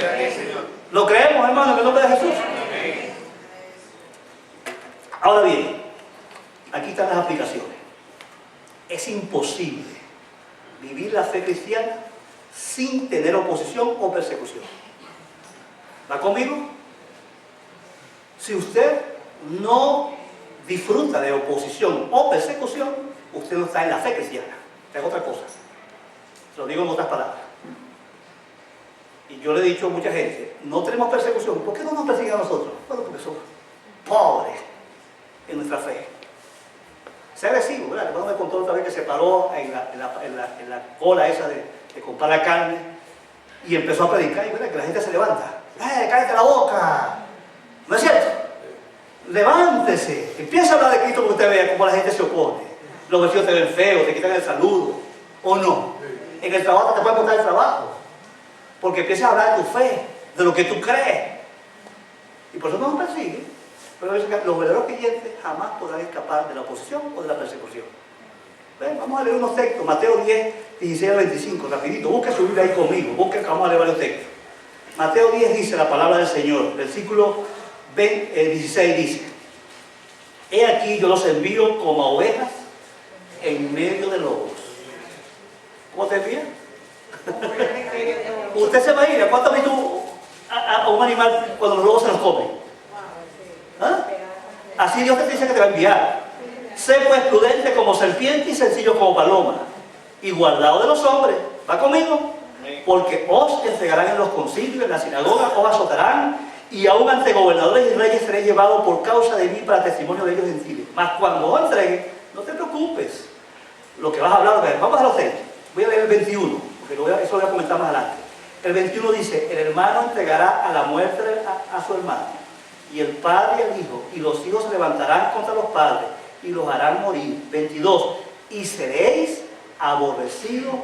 ¿Lo creemos, hermano, en el nombre de Jesús? Amén. Ahora bien, aquí están las aplicaciones. Es imposible vivir la fe cristiana sin tener oposición o persecución. ¿Va conmigo? Si usted no disfruta de oposición o persecución, usted no está en la fe cristiana. Es otra cosa. Se lo digo en otras palabras. Y yo le he dicho a mucha gente, no tenemos persecución. ¿Por qué no nos persiguen a nosotros? Bueno, porque somos pobres en nuestra fe. Es agresivo, ¿verdad? El hermano me contó otra vez que se paró en la cola esa de comprar la carne y empezó a predicar y ¿verdad? Que la gente se levanta. ¡Cállate la boca! ¿No es cierto? Levántese, empieza a hablar de Cristo porque usted vea cómo la gente se opone. Los vecinos te ven feos, te quitan el saludo, ¿o no? En el trabajo te pueden botar el trabajo, porque empiezas a hablar de tu fe, de lo que tú crees. Y por eso no nos persiguen. Pero los verdaderos creyentes jamás podrán escapar de la oposición o de la persecución. ¿Ven? Vamos a leer unos textos, Mateo 10, 16 al 25, rapidito, busca su Biblia ahí conmigo, busca que vamos a leer varios textos. Mateo 10 dice la palabra del Señor, versículo 16 dice: He aquí yo los envío como a ovejas en medio de lobos. ¿Cómo te envía? Usted se va a ir. ¿Cuánto has visto a un animal cuando los lobos se los comen? ¿Ah? Así Dios te dice que te va a enviar. Sé pues prudente como serpiente y sencillo como paloma, y guardado de los hombres. ¿Va conmigo? Porque os entregarán en los concilios, en las sinagogas, os azotarán, y aún ante gobernadores y reyes seréis llevados por causa de mí para testimonio de ellos gentiles. Mas cuando os entreguen, no te preocupes. Lo que vas a hablar, vamos a los textos. Voy a leer el 21, porque eso lo voy a comentar más adelante. El 21 dice: el hermano entregará a la muerte a su hermano, y el padre al hijo, y los hijos se levantarán contra los padres, y los harán morir. 22, y seréis aborrecidos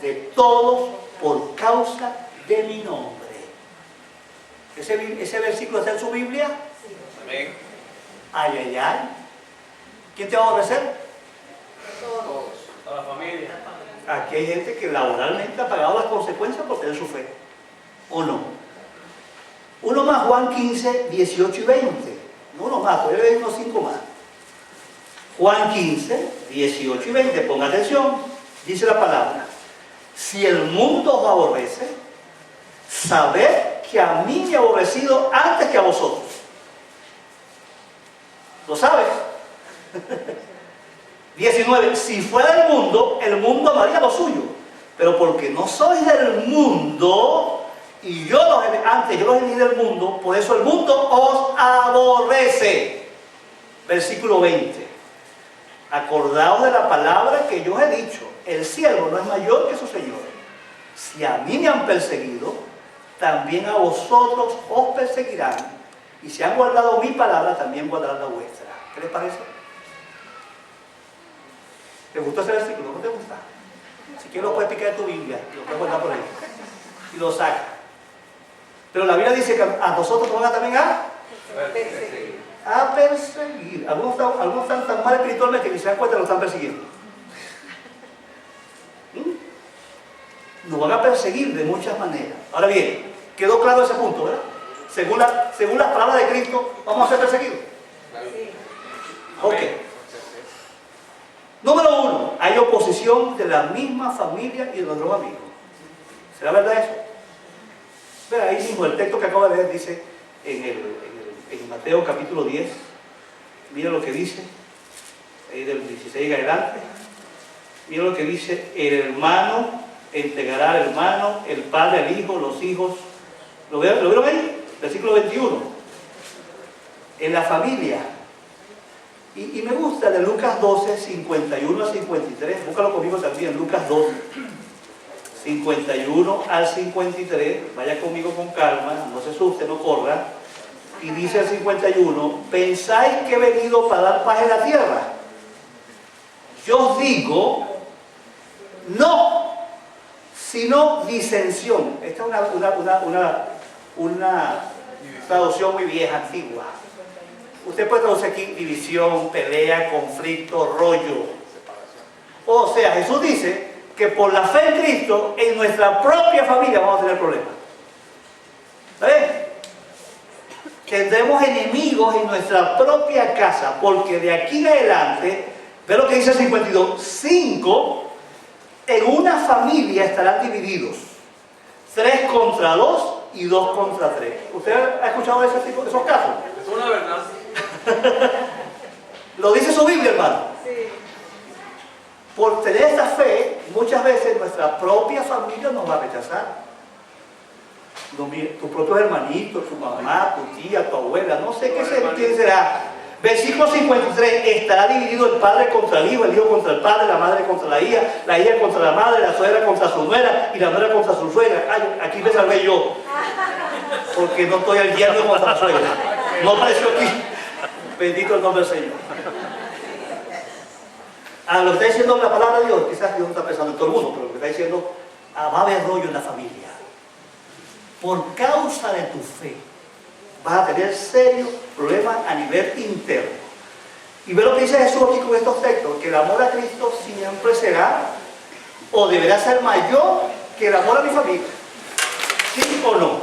de todos por causa de mi nombre. ¿Ese versículo está en su Biblia? Amén. Ay, ay, ay. ¿Quién te va a aborrecer? Todos. A la familia. Aquí hay gente que laboralmente ha pagado las consecuencias por tener su fe. ¿O no? Uno más, Juan 15, 18 y 20. No uno más, todavía hay unos 5 más. Juan 15, 18 y 20. Ponga atención. Dice la palabra: si el mundo os aborrece, sabed que a mí me ha aborrecido antes que a vosotros. ¿Lo sabes? 19. Si fuera del mundo, el mundo amaría lo suyo. Pero porque no sois del mundo, y antes yo los elegí del mundo, por eso el mundo os aborrece. Versículo 20. Acordaos de la palabra que yo os he dicho: el siervo no es mayor que su señor. Si a mí me han perseguido, también a vosotros os perseguirán. Y si han guardado mi palabra, también guardarán la vuestra. ¿Qué les parece? ¿Te gustó ese versículo? ¿No te gusta? Si quieres lo puedes picar en tu Biblia y lo puedes guardar por ahí. Y lo saca. Pero la Biblia dice que a nosotros nos van también a perseguir. Algunos están tan mal espiritualmente que ni se dan cuenta que lo están persiguiendo. Nos van a perseguir de muchas maneras. Ahora bien, quedó claro ese punto, ¿verdad? Según las palabras de Cristo, vamos a ser perseguidos. Ok. Número 1, hay oposición de la misma familia y de nuestros amigos. ¿Será verdad eso? Pero ahí mismo el texto que acabo de leer dice en Mateo capítulo 10, mira lo que dice, ahí del 16 en adelante, mira lo que dice: el hermano entregará al hermano, el padre al hijo, los hijos. ¿Lo vieron ahí? Versículo 21. En la familia. Y me gusta de Lucas 12, 51 al 53. Búscalo conmigo también, Lucas 12, 51 al 53. Vaya conmigo con calma, no se asuste, no corra. Y dice el 51: ¿pensáis que he venido para dar paz en la tierra? Yo os digo, no, sino disensión. Esta es una traducción muy vieja, antigua. Usted puede traducir aquí división, pelea, conflicto, rollo. O sea, Jesús dice que por la fe en Cristo, en nuestra propia familia vamos a tener problemas. ¿Sabes? Tendremos enemigos en nuestra propia casa, porque de aquí en adelante, ve lo que dice el 52, 5 en una familia estarán divididos, 3 contra 2 y 2 contra 3. ¿Usted ha escuchado esos casos? Es una verdad. Lo dice su Biblia, hermano. Sí. Por tener esta fe, muchas veces nuestra propia familia nos va a rechazar. tus propios hermanitos, tu mamá, tu tía, tu abuela, no sé quién será. Versículo 53, estará dividido el padre contra el hijo contra el padre, la madre contra la hija contra la madre, la suegra contra su nuera y la nuera contra su suegra. Ay, aquí me salvé yo, porque no estoy al yerno contra la suegra. No apareció aquí. Bendito el nombre del Señor. A lo que está diciendo la palabra de Dios, quizás Dios no está pensando en todo el mundo, pero lo que está diciendo, va a haber rollo en la familia. Por causa de tu fe, vas a tener serios problemas a nivel interno. Y ve lo que dice Jesús aquí con estos textos, que el amor a Cristo siempre será o deberá ser mayor que el amor a mi familia. ¿Sí o no?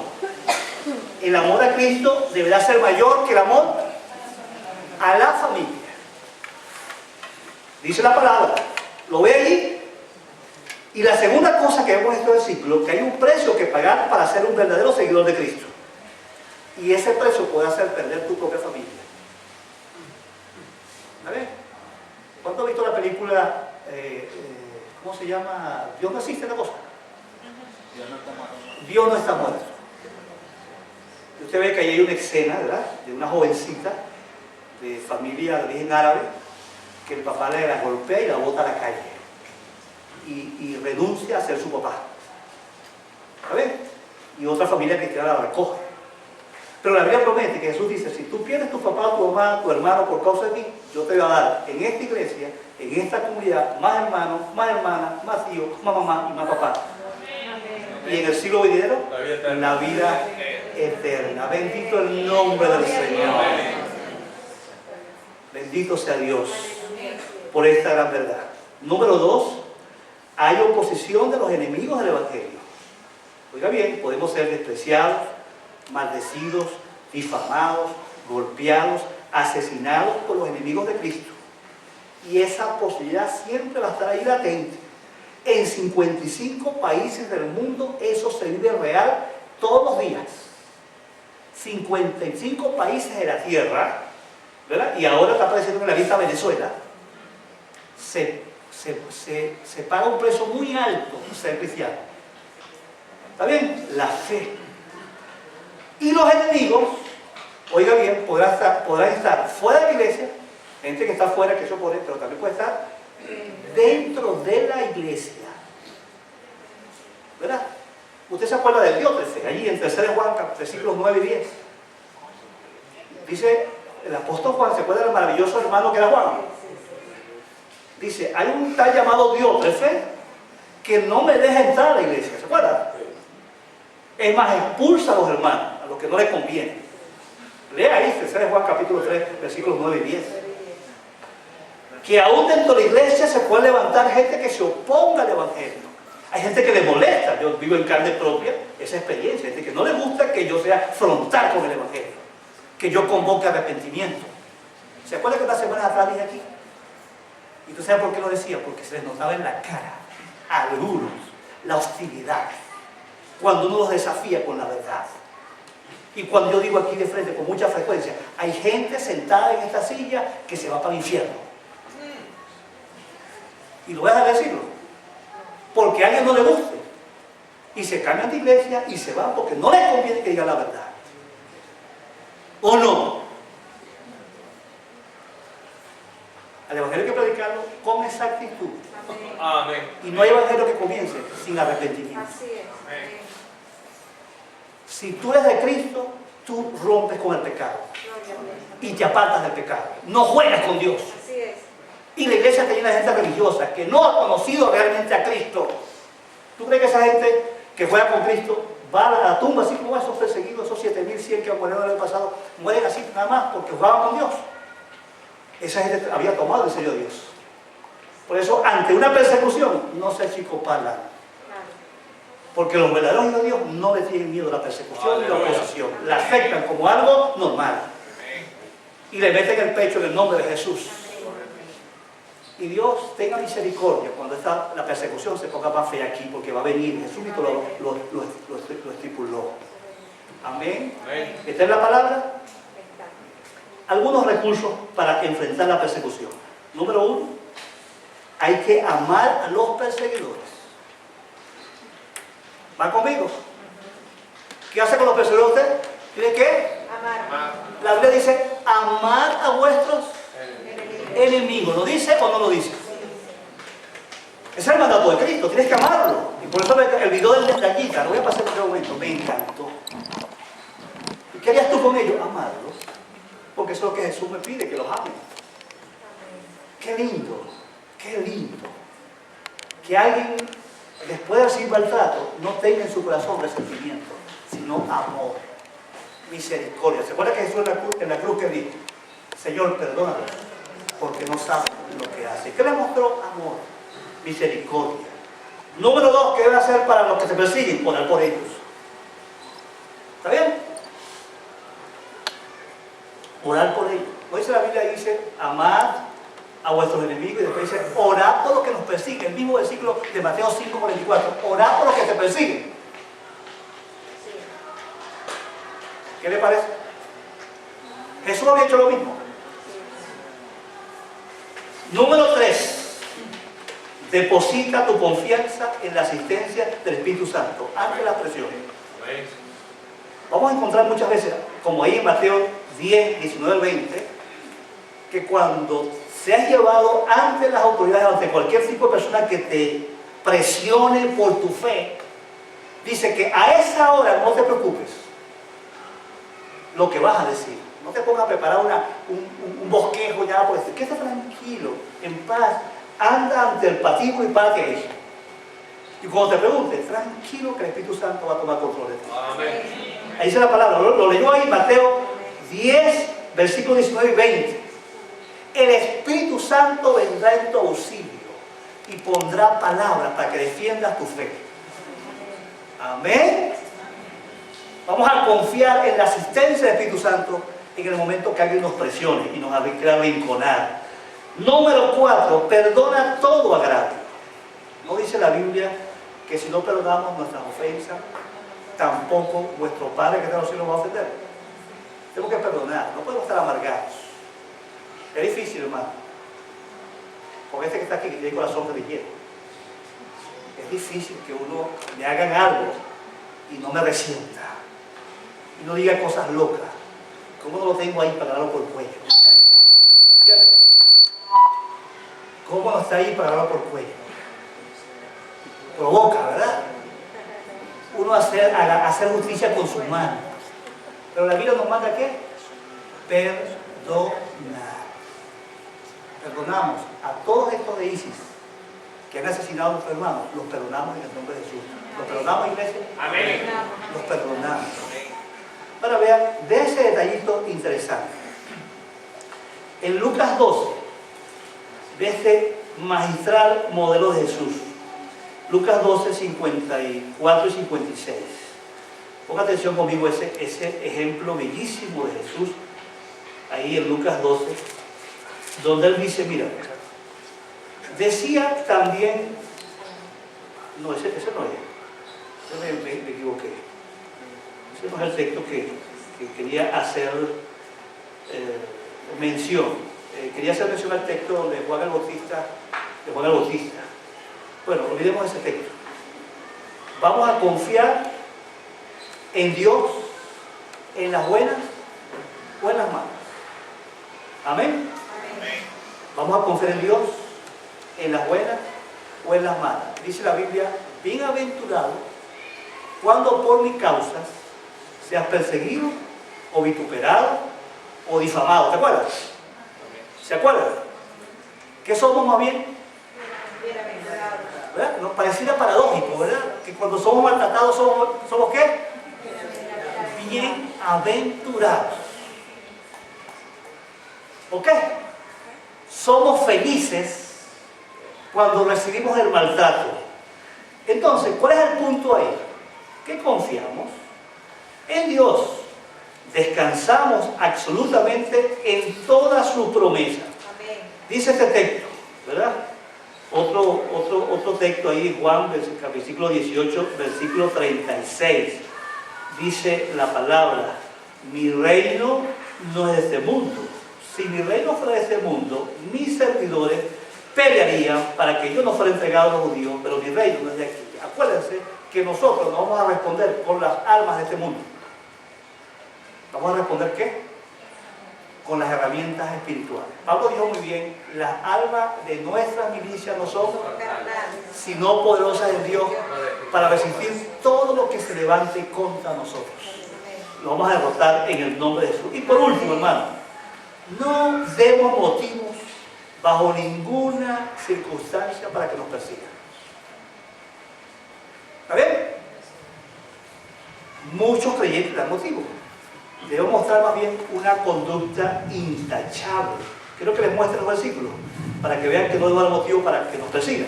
El amor a Cristo deberá ser mayor que el amor a la familia. Dice la palabra, lo ve allí. Y la segunda cosa que vemos en este versículo, que hay un precio que pagar para ser un verdadero seguidor de Cristo. Y ese precio puede hacer perder tu propia familia. ¿Sabes? ¿Cuánto has visto la película, cómo se llama? Dios no existe, la cosa. Dios no está muerto. Y usted ve que ahí hay una escena, ¿verdad? De una jovencita de familia de origen árabe, que el papá la golpea y la bota a la calle. Y renuncia a ser su papá. ¿Sabes? Y otra familia cristiana la recoge. Pero la Biblia promete que Jesús dice, si tú pierdes tu papá, tu mamá, tu hermano por causa de mí, yo te voy a dar en esta iglesia, en esta comunidad, más hermanos, más hermanas, más hijos, más mamá y más papá. Y en el siglo venidero, la vida eterna. Bendito el nombre del Señor. Bendito sea Dios por esta gran verdad. Número 2, hay oposición de los enemigos del Evangelio. Oiga bien, podemos ser despreciados, maldecidos, difamados, golpeados, asesinados por los enemigos de Cristo. Y esa posibilidad siempre va a estar ahí latente. En 55 países del mundo eso se vive real todos los días. 55 países de la tierra, ¿verdad? Y ahora está apareciendo en la lista Venezuela. Se paga un precio muy alto ser cristiano. ¿Está bien? La fe. Y los enemigos, oiga bien, podrán estar fuera de la iglesia, gente que está fuera, que eso pone, pero también puede estar dentro de la iglesia. ¿Verdad? Usted se acuerda del Diótrefes, allí en 3 Juan, versículos 9 y 10. Dice el apóstol Juan, ¿se acuerda del maravilloso hermano que era Juan? Dice, hay un tal llamado Diótrefes que no me deja entrar a la iglesia, ¿se acuerda? Es más, expulsa a los hermanos, a los que no les conviene. Lea ahí, 3 Juan capítulo 3, versículos 9 y 10. Que aún dentro de la iglesia se puede levantar gente que se oponga al evangelio. Hay gente que le molesta, yo vivo en carne propia esa experiencia, gente que no le gusta que yo sea frontal con el evangelio, que yo convoque arrepentimiento. ¿Se acuerda que unas semanas atrás dije aquí? ¿Y tú sabes por qué lo decía? Porque se les notaba en la cara a algunos la hostilidad cuando uno los desafía con la verdad. Y cuando yo digo aquí de frente con mucha frecuencia, hay gente sentada en esta silla que se va para el infierno. Y lo voy a dejar decirlo, porque a alguien no le guste. Y se cambian de iglesia y se van porque no les conviene que digan la verdad. ¿O no? Al evangelio hay que predicarlo con exactitud. Amén. Y no hay evangelio que comience sin arrepentimiento. Así es. Amén. Si tú eres de Cristo, tú rompes con el pecado y te apartas del pecado. No juegas con Dios. Así es. Y la iglesia está llena de gente religiosa que no ha conocido realmente a Cristo. ¿Tú crees que esa gente que juega con Cristo va a la tumba así como esos perseguidos, esos 7.100 que murieron en el pasado, mueren así nada más porque jugaban con Dios? Esa gente había tomado el sello de Dios. Por eso, ante una persecución, no se achicopala. Porque los verdaderos hijos de Dios no le tienen miedo a la persecución y la oposición. La aceptan como algo normal. Y le meten el pecho en el nombre de Jesús. Y Dios tenga misericordia cuando la persecución se ponga más fea aquí, porque va a venir. Jesús lo estipuló. Amén. Esta es la palabra. Algunos recursos para enfrentar la persecución. Número 1, hay que amar a los perseguidores. ¿Va conmigo? ¿Qué hace con los perseguidores usted? ¿Tiene que? Amar. La Biblia dice, amad a vuestros enemigos. ¿Lo dice o no lo dice? Ese es el mandato de Cristo, tienes que amarlo. Y por eso el video del detallista, lo voy a pasar en este momento, me encantó. ¿Y qué harías tú con ellos? Amarlos. Porque eso es lo que Jesús me pide, que los ame. Qué lindo, qué lindo. Que alguien, después de recibir maltrato, no tenga en su corazón resentimiento, sino amor, misericordia. ¿Se acuerda que Jesús en la cruz que dijo? Señor, perdónalo, porque no sabe lo que hace? ¿Qué le mostró? Amor, misericordia. Número 2, ¿qué debe hacer para los que se persiguen? Orar por ellos. ¿Está bien? Orar por ellos. Hoy dice la Biblia, dice, amad a vuestros enemigos, y después dice, orad por los que nos persiguen. El mismo versículo de Mateo 5:44. Orad por los que te persiguen. ¿Qué le parece? Jesús había hecho lo mismo. Número 3. Deposita tu confianza en la asistencia del Espíritu Santo ante las presiones. Vamos a encontrar muchas veces, como ahí en Mateo 10, 19 al 20, que cuando seas llevado ante las autoridades, ante cualquier tipo de persona que te presione por tu fe, dice que a esa hora no te preocupes lo que vas a decir. No te pongas a preparar un bosquejo ya por decir, quédate tranquilo, en paz, anda ante el patíbulo y párate ahí. Y cuando te preguntes, tranquilo que el Espíritu Santo va a tomar control de ti. Amén. Ahí dice la palabra, lo leyó ahí Mateo 10, versículos 19 y 20. El Espíritu Santo vendrá en tu auxilio y pondrá palabras para que defiendas tu fe. Amén. Vamos a confiar en la asistencia del Espíritu Santo en el momento que alguien nos presione y nos quiera arrinconar. Número 4, perdona todo agravio. No dice la Biblia que si no perdonamos nuestras ofensas, tampoco vuestro Padre que está en los cielos va a ofender. Tenemos que perdonar, no podemos estar amargados. Es difícil, hermano. Con este que está aquí, que tiene corazón guerrillero. Es difícil que uno le hagan algo y no me resienta. Y no diga cosas locas. ¿Cómo no lo tengo ahí para darlo por el cuello? ¿Cierto? ¿Cómo no está ahí para darlo por el cuello? Provoca, ¿verdad? Uno hacer justicia con sus manos. Pero la Biblia nos manda ¿qué? Perdonar. Perdonamos a todos estos de ISIS que han asesinado a nuestros hermanos. Los perdonamos en el nombre de Jesús. ¿Los perdonamos, iglesia? Amén. Los perdonamos. Ahora vean, de ese detallito interesante. En Lucas 12, de este magistral modelo de Jesús. Lucas 12, 54 y 56. Ponga atención conmigo ese ejemplo bellísimo de Jesús, ahí en Lucas 12, donde él dice, mira, decía también, no, ese no es, me equivoqué, ese no es el texto que quería hacer mención, quería hacer mención al texto de Juan el Bautista, Bueno, olvidemos ese texto. Vamos a confiar en Dios, en las buenas o en las malas. Amén. Vamos a confiar en Dios, en las buenas o en las malas. Dice la Biblia, bienaventurado cuando por mi causa seas perseguido o vituperado o difamado. ¿Te acuerdas? ¿Se acuerdan? ¿Qué somos más bien? ¿Verdad? Nos pareciera paradójico, ¿verdad? Que cuando somos maltratados somos ¿qué? Bienaventurados. ¿Ok? Somos felices cuando recibimos el maltrato. Entonces, ¿cuál es el punto ahí? Que confiamos en Dios. Descansamos absolutamente en toda su promesa. Dice este texto, ¿verdad? Otro texto ahí, Juan, capítulo 18, versículo 36. Dice la palabra, mi reino no es de este mundo. Si mi reino fuera de este mundo, mis servidores pelearían para que yo no fuera entregado a los judíos, pero mi reino no es de aquí. Acuérdense que nosotros no vamos a responder con las armas de este mundo. ¿Vamos a responder qué? Con las herramientas espirituales. Pablo dijo muy bien, las armas de nuestra milicia no son sino poderosas en Dios para resistir todo lo que se levante contra nosotros. Lo vamos a derrotar en el nombre de Jesús. Y por último, hermano, no demos motivos bajo ninguna circunstancia para que nos persigan. ¿Está bien? Muchos creyentes dan motivos. Debemos mostrar más bien una conducta intachable. Quiero que les muestre los versículos para que vean que no debo dar motivo para que nos persigan.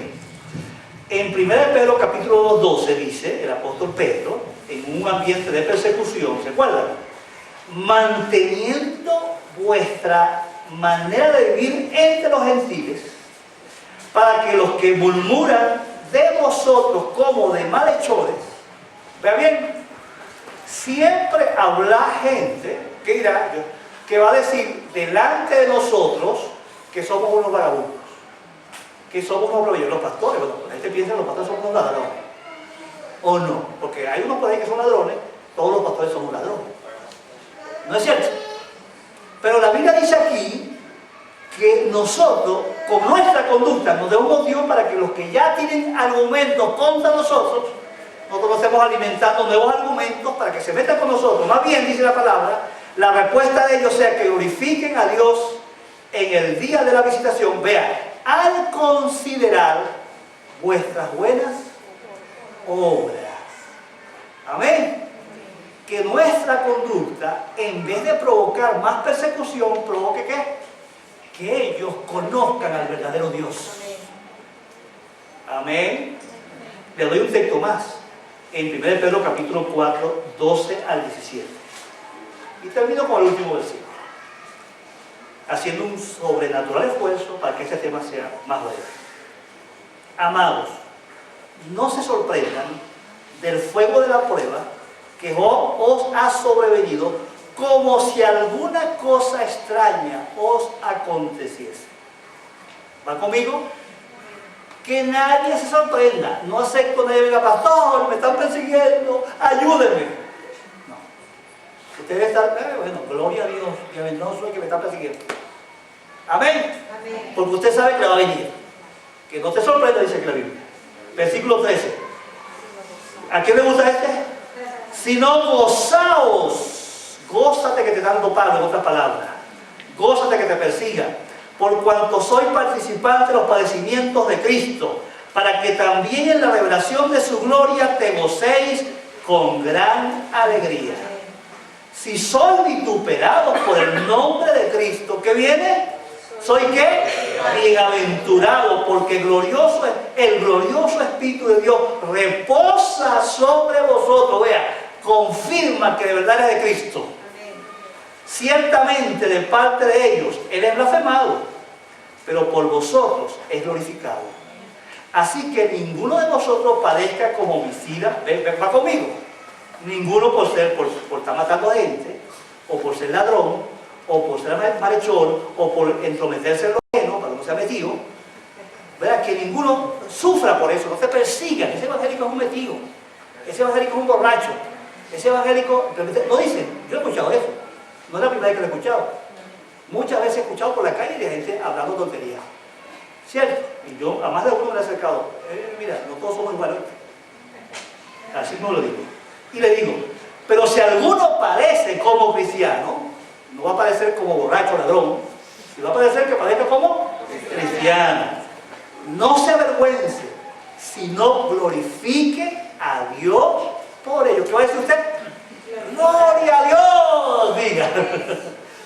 En 1 Pedro capítulo 12 dice el apóstol Pedro, en un ambiente de persecución, ¿se acuerdan? Manteniendo vuestra manera de vivir entre los gentiles, para que los que murmuran de vosotros como de malhechores, vea bien, siempre habrá gente que dirá, que va a decir delante de nosotros que somos unos vagabundos, que somos unos proveedores, los pastores. Bueno, la gente piensa que los pastores son unos ladrones, o no, porque hay unos por ahí que son ladrones, todos los pastores somos ladrones. ¿No es cierto? Pero la Biblia dice aquí que nosotros, con nuestra conducta, nos demos motivo para que los que ya tienen argumentos contra nosotros nos estemos alimentando nuevos argumentos para que se metan con nosotros. Más bien, dice la palabra, la respuesta de ellos sea que glorifiquen a Dios en el día de la visitación. Vean, al considerar vuestras buenas obras. Amén. Que nuestra conducta, en vez de provocar más persecución, provoque ¿qué? Que ellos conozcan al verdadero Dios. Amén. Le doy un texto más. En 1 Pedro capítulo 4, 12 al 17. Y termino con el último versículo, haciendo un sobrenatural esfuerzo para que este tema sea más breve. Amados, no se sorprendan del fuego de la prueba que os ha sobrevenido, como si alguna cosa extraña os aconteciese. ¿Va conmigo? Que nadie se sorprenda. No acepto nadie venga, pastor, me están persiguiendo, ayúdenme. No. Usted debe estar, bueno, gloria a Dios, que bendito soy que me están persiguiendo. Amén. Amén. Porque usted sabe que le va a venir. Que no te sorprenda, dice aquí la Biblia. Versículo 13. ¿A quién le gusta este? Si no, gozaos. Gózate que te dan palo, en otras palabras. Gózate que te persigan, por cuanto soy participante de los padecimientos de Cristo, para que también en la revelación de su gloria te gocéis con gran alegría. Si soy vituperado por el nombre de Cristo, ¿qué viene? ¿Soy qué? Bienaventurado, porque glorioso es el glorioso Espíritu de Dios reposa sobre vosotros. Vea, confirma que de verdad es de Cristo. Ciertamente de parte de ellos Él es blasfemado, pero por vosotros es glorificado. Así que ninguno de vosotros padezca como homicida. Va conmigo. Ninguno por estar matando gente, o por ser ladrón, o por ser malhechor, o por entrometerse en lo ajeno, para que no sea metido. ¿Verdad? Que ninguno sufra por eso, no se persiga. Ese evangélico es un metido, ese evangélico es un borracho, ese evangélico, no dicen, yo he escuchado eso. No es la primera vez que lo he escuchado. Muchas veces he escuchado por la calle de gente hablando tonterías. ¿Cierto? Y yo a más de uno me he acercado. Mira, no todos somos iguales. Así no lo digo. Y le digo, pero si alguno parece como cristiano, no va a parecer como borracho, ladrón, y va a parecer que parezca como cristiano. No se avergüence, sino glorifique a Dios por ello. ¿Qué va a decir usted? ¡Gloria a Dios! Diga.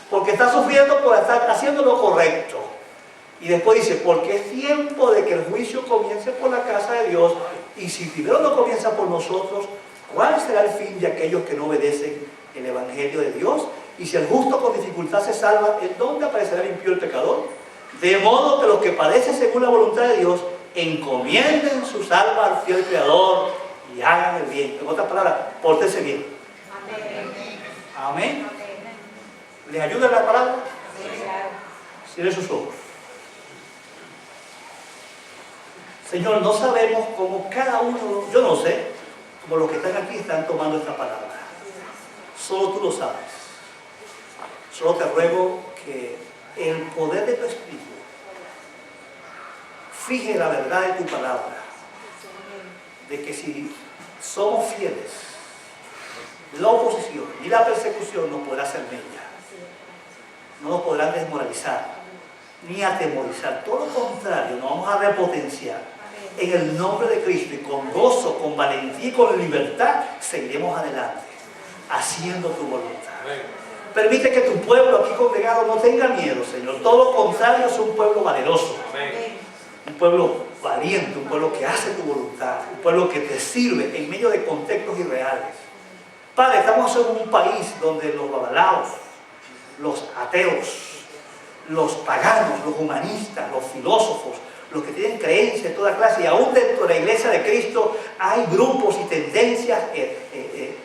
Porque está sufriendo por estar haciendo lo correcto. Y después dice, porque es tiempo de que el juicio comience por la casa de Dios. Y si primero no comienza por nosotros, ¿cuál será el fin de aquellos que no obedecen el Evangelio de Dios? Y si el justo con dificultad se salva, ¿en dónde aparecerá el impío el pecador? De modo que los que padecen según la voluntad de Dios encomienden su alma al fiel Creador y hagan el bien. En otras palabras, pórtense bien. Amén. ¿Les ayuda la palabra? Cierre sus ojos. Señor, no sabemos cómo cada uno, yo no sé, como los que están aquí están tomando esta palabra. Solo tú lo sabes. Solo te ruego que el poder de tu Espíritu fije la verdad de tu palabra, de que si somos fieles, la oposición y la persecución nos podrá hacer mella, no nos podrán desmoralizar ni atemorizar, todo lo contrario, nos vamos a repotenciar. En el nombre de Cristo y con gozo, con valentía y con libertad seguiremos adelante, haciendo tu voluntad. Permite que tu pueblo aquí congregado no tenga miedo, Señor. Todo lo contrario, es un pueblo valeroso. Un pueblo valiente, un pueblo que hace tu voluntad, un pueblo que te sirve en medio de contextos irreales. Padre, estamos en un país donde los babalaos, los ateos, los paganos, los humanistas, los filósofos, los que tienen creencias de toda clase, y aún dentro de la iglesia de Cristo hay grupos y tendencias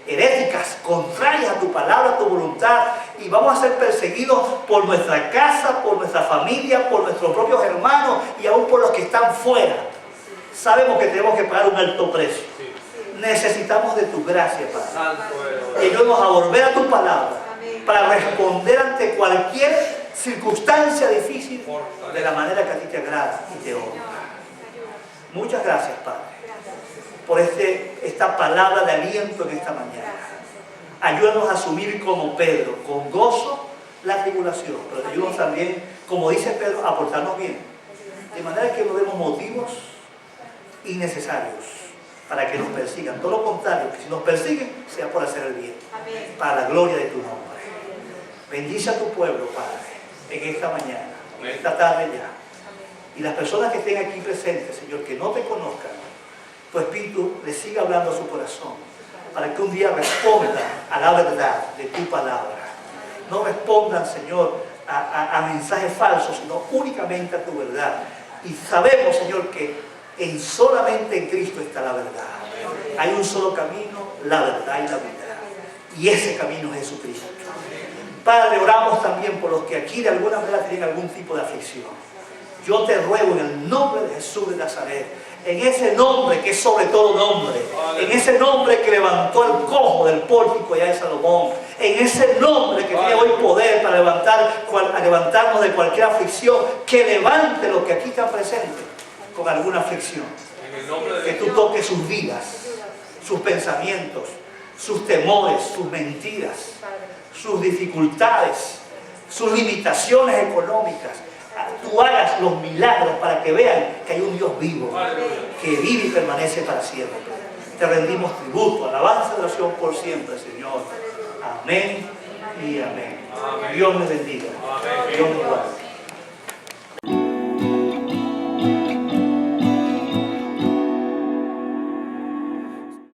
heréticas, contrarias a tu palabra, a tu voluntad, y vamos a ser perseguidos por nuestra casa, por nuestra familia, por nuestros propios hermanos y aún por los que están fuera. Sabemos que tenemos que pagar un alto precio. Necesitamos de tu gracia, Padre. Y ayúdanos a volver a tu palabra para responder ante cualquier circunstancia difícil de la manera que a ti te agrada y te honra. Muchas gracias, Padre, por esta palabra de aliento en esta mañana. Ayúdanos a asumir como Pedro, con gozo, la tribulación, pero ayúdanos también, como dice Pedro, a portarnos bien, de manera que no demos motivos innecesarios para que nos persigan. Todo lo contrario, que si nos persiguen, sea por hacer el bien, para la gloria de tu nombre. Bendice a tu pueblo, Padre, en esta mañana, en esta tarde ya. Y las personas que estén aquí presentes, Señor, que no te conozcan, tu Espíritu les siga hablando a su corazón, para que un día respondan a la verdad de tu palabra. No respondan, Señor, a mensajes falsos, sino únicamente a tu verdad. Y sabemos, Señor, que solamente en Cristo está la verdad. Hay un solo camino, la verdad y la vida. Y ese camino es Jesucristo. Padre, oramos también por los que aquí de alguna manera tienen algún tipo de aflicción. Yo te ruego en el nombre de Jesús de Nazaret, en ese nombre que es sobre todo nombre, en ese nombre que levantó el cojo del pórtico allá de Salomón, en ese nombre que tiene hoy poder para levantarnos de cualquier aflicción, que levante los que aquí están presentes con alguna aflicción. Que tú toques sus vidas, sus pensamientos, sus temores, sus mentiras, sus dificultades, sus limitaciones económicas. Tú hagas los milagros para que vean que hay un Dios vivo, que vive y permanece para siempre. Te rendimos tributo, alabanza y oración por siempre, Señor. Amén y amén. Dios me bendiga. Dios me guarde.